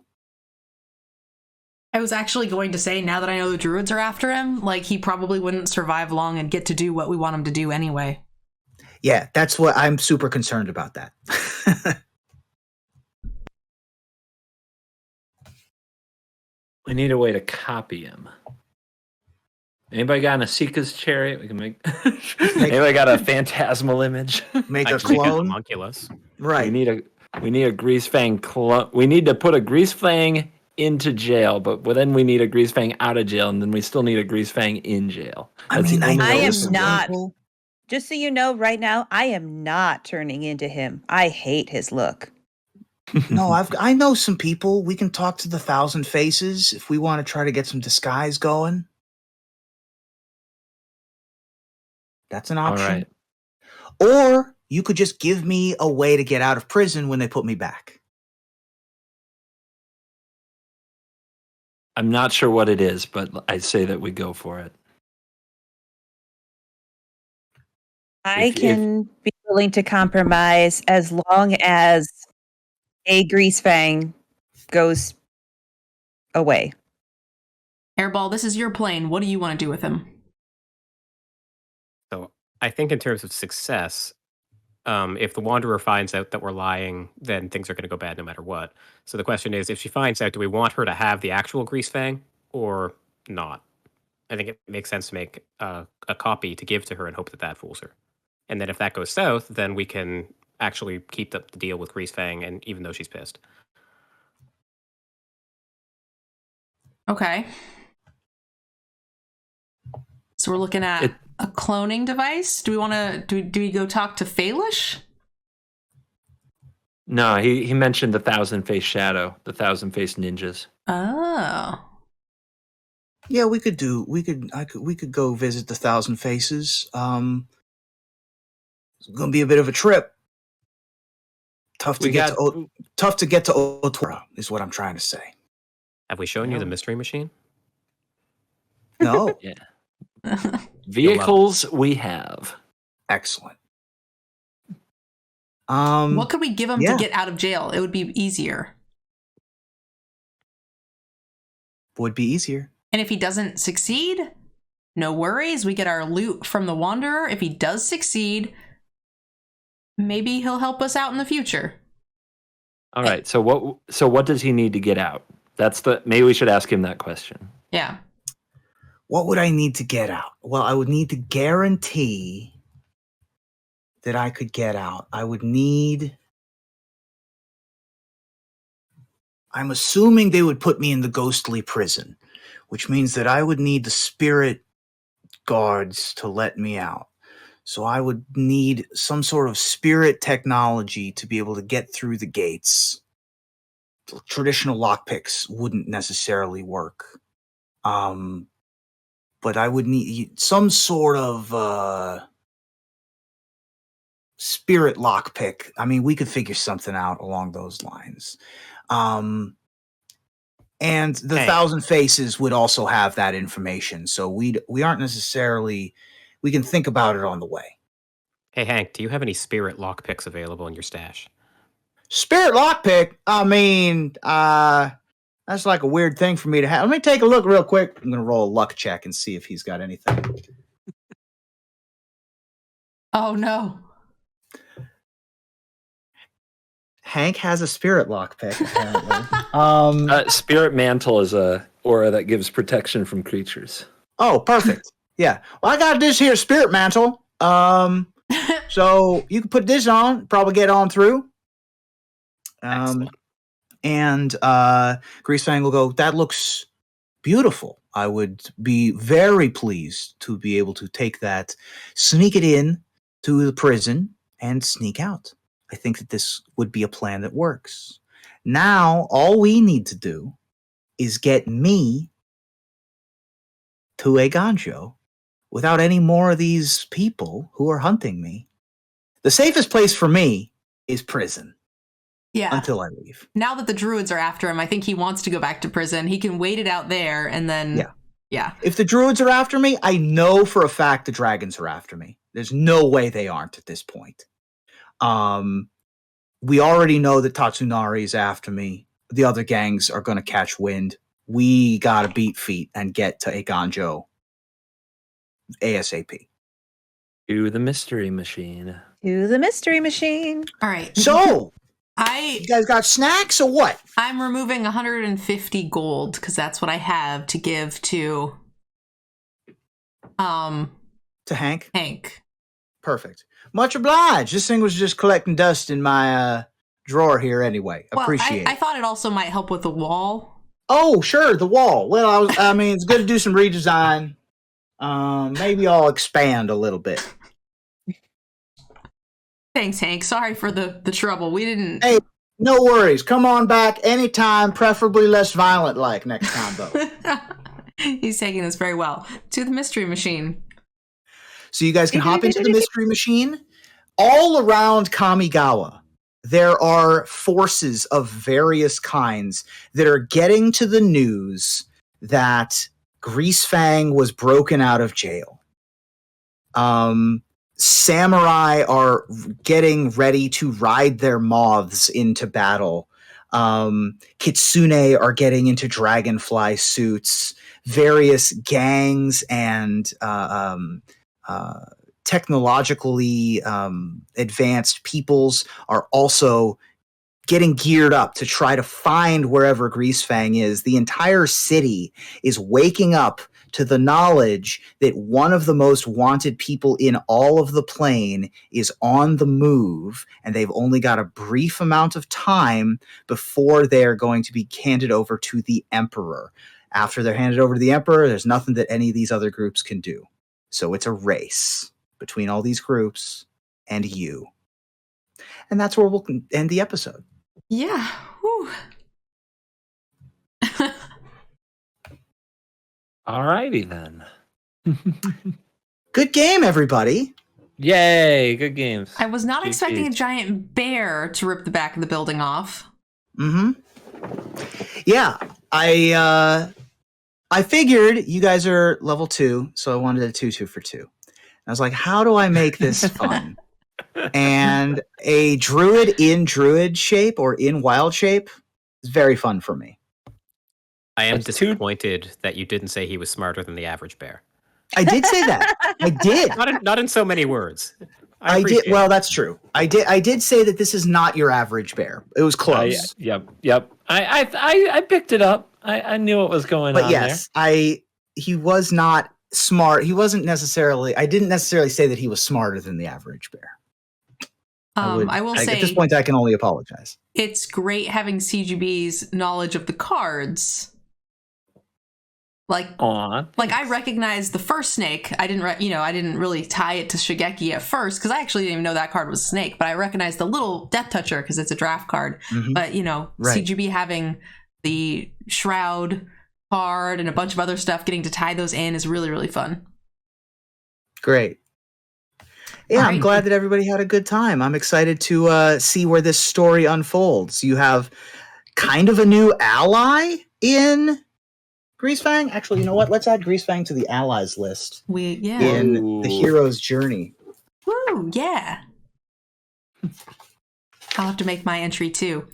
I was actually going to say, now that I know the druids are after him, like, he probably wouldn't survive long and get to do what we want him to do anyway. Yeah, that's what I'm super concerned about that. We need a way to copy him. Anybody got an Asika's chariot? We can make. Anybody got a phantasmal image? Make a clone. Homunculus. Right. We need a Grease Fang clone. We need to put a Grease Fang into jail, but then we need a Grease Fang out of jail, and then we still need a Grease Fang in jail. I am not. Just so you know, right now, I am not turning into him. I hate his look. No, I know some people. We can talk to the Thousand Faces if we want to try to get some disguise going. That's an option. All right. Or you could just give me a way to get out of prison when they put me back. I'm not sure what it is, but I say that we go for it. I can be willing to compromise as long as a Grease Fang goes away. Airball, this is your plane. What do you want to do with him? So I think in terms of success, if the Wanderer finds out that we're lying, then things are going to go bad no matter what. So the question is, if she finds out, do we want her to have the actual Grease Fang or not? I think it makes sense to make a copy to give to her and hope that that fools her. And then if that goes south, then we can actually keep the deal with Grease Fang, and even though she's pissed. Okay. So we're looking at a cloning device. Do we want to do we go talk to Phalish? No, he mentioned the Thousand Face Shadow, the Thousand Face Ninjas. Oh. Yeah, we could go visit the Thousand Faces. It's gonna be a bit of a trip. Tough to get to Otora is what I'm trying to say. Have we shown you the mystery machine? No. Yeah. Vehicles we have. Excellent. What could we give him to get out of jail? It would be easier. Would be easier. And if he doesn't succeed, no worries. We get our loot from the Wanderer. If he does succeed, maybe he'll help us out in the future. All right. So what does he need to get out? Maybe we should ask him that question. Yeah. What would I need to get out? Well, I would need to guarantee that I could get out. I'm assuming they would put me in the ghostly prison, which means that I would need the spirit guards to let me out. So I would need some sort of spirit technology to be able to get through the gates. Traditional lockpicks wouldn't necessarily work. But I would need some sort of spirit lockpick. I mean, we could figure something out along those lines. And the Thousand Faces would also have that information. So we aren't necessarily, we can think about it on the way. Hey, Hank, do you have any spirit lockpicks available in your stash? Spirit lockpick? I mean, that's like a weird thing for me to have. Let me take a look real quick. I'm going to roll a luck check and see if he's got anything. Oh, no. Hank has a spirit lockpick, apparently. Spirit Mantle is a aura that gives protection from creatures. Oh, perfect. Yeah. Well, I got this here spirit mantle. So you can put this on, probably get on through. And Greasefang will go, that looks beautiful. I would be very pleased to be able to take that, sneak it in to the prison, and sneak out. I think that this would be a plan that works. Now, all we need to do is get me to a Ganjo without any more of these people who are hunting me. The safest place for me is prison. Yeah. Until I leave. Now that the druids are after him, I think he wants to go back to prison. He can wait it out there and then... Yeah. If the druids are after me, I know for a fact the dragons are after me. There's no way they aren't at this point. We already know that Tatsunari is after me. The other gangs are going to catch wind. We got to beat feet and get to a Ganjo ASAP. To the mystery machine. To the mystery machine. All right. So, you guys got snacks or what? I'm removing 150 gold because that's what I have to give to Hank? Hank. Perfect. Much obliged. This thing was just collecting dust in my drawer here anyway. Appreciate it. I thought it also might help with the wall. Oh, sure, the wall. Well, I mean, it's good to do some redesign. Maybe I'll expand a little bit. Thanks, Hank. Sorry for the trouble. We didn't... Hey, no worries. Come on back anytime, preferably less violent like next time, though. He's taking this very well. To the mystery machine. So you guys can hop into the mystery machine. All around Kamigawa, there are forces of various kinds that are getting to the news that Greasefang was broken out of jail. Samurai are getting ready to ride their moths into battle. Kitsune are getting into dragonfly suits. Various gangs and technologically advanced peoples are also getting geared up to try to find wherever Greasefang is. The entire city is waking up to the knowledge that one of the most wanted people in all of the plane is on the move, and they've only got a brief amount of time before they're going to be handed over to the Emperor. After they're handed over to the Emperor, there's nothing that any of these other groups can do. So it's a race between all these groups and you. And that's where we'll end the episode. Yeah. Whew. Alrighty then. Good game, everybody. Yay, good games. I was not expecting a giant bear to rip the back of the building off. Mm-hmm. Yeah, I figured you guys are level 2, so I wanted a 2-2 for 2. And I was like, how do I make this fun? And a druid in druid shape or in wild shape is very fun for me. I am disappointed that you didn't say he was smarter than the average bear. I did say that. I did. Not in so many words. I did. appreciate Well, it. that's true. I did say that this is not your average bear. It was close. Yep. I picked it up. I knew what was going But on yes, he was not smart. He wasn't necessarily. I didn't necessarily say that he was smarter than the average bear. I will say at this point I can only apologize. it's great having CGB's knowledge of the cards. Like I recognized the first snake. I didn't really tie it to Shigeki at first because I actually didn't even know that card was a snake. But I recognized the little Death Toucher because it's a draft card. Mhm. But Right. CGB having the Shroud card and a bunch of other stuff, getting to tie those in is really, really fun. Great. Yeah, All I'm right. glad that everybody had a good time. I'm excited to see where this story unfolds. You have kind of a new ally in Greasefang. Actually, you know what? Let's add Greasefang to the allies list in the Ooh. hero's journey. Woo, yeah. I'll have to make my entry too.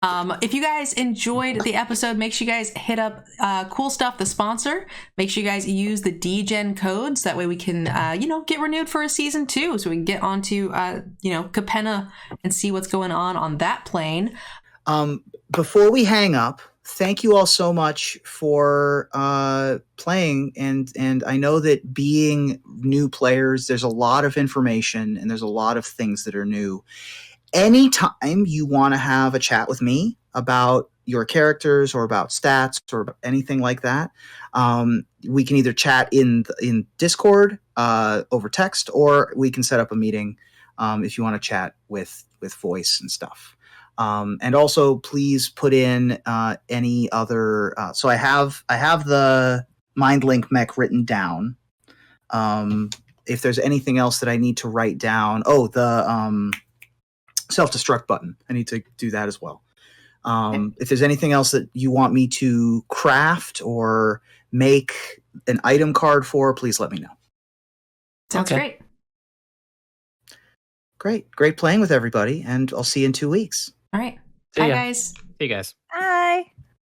If you guys enjoyed the episode, make sure you guys hit up Cool Stuff, the sponsor. Make sure you guys use the Degen codes. That way we can, get renewed for a season 2. So we can get onto, Capenna and see what's going on that plane. Before we hang up, thank you all so much for playing. And I know that being new players, there's a lot of information and there's a lot of things that are new. Anytime you want to have a chat with me about your characters or about stats or anything like that, we can either chat in Discord over text, or we can set up a meeting if you want to chat with voice and stuff. And also, please put in any other. So I have the MindLink mech written down. If there's anything else that I need to write down, the self-destruct button, I need to do that as well. If there's anything else that you want me to craft or make an item card for, please let me know. Sounds Okay. Great playing with everybody, and I'll see you in 2 weeks. All right. See Bye, ya. guys. See you guys. Bye.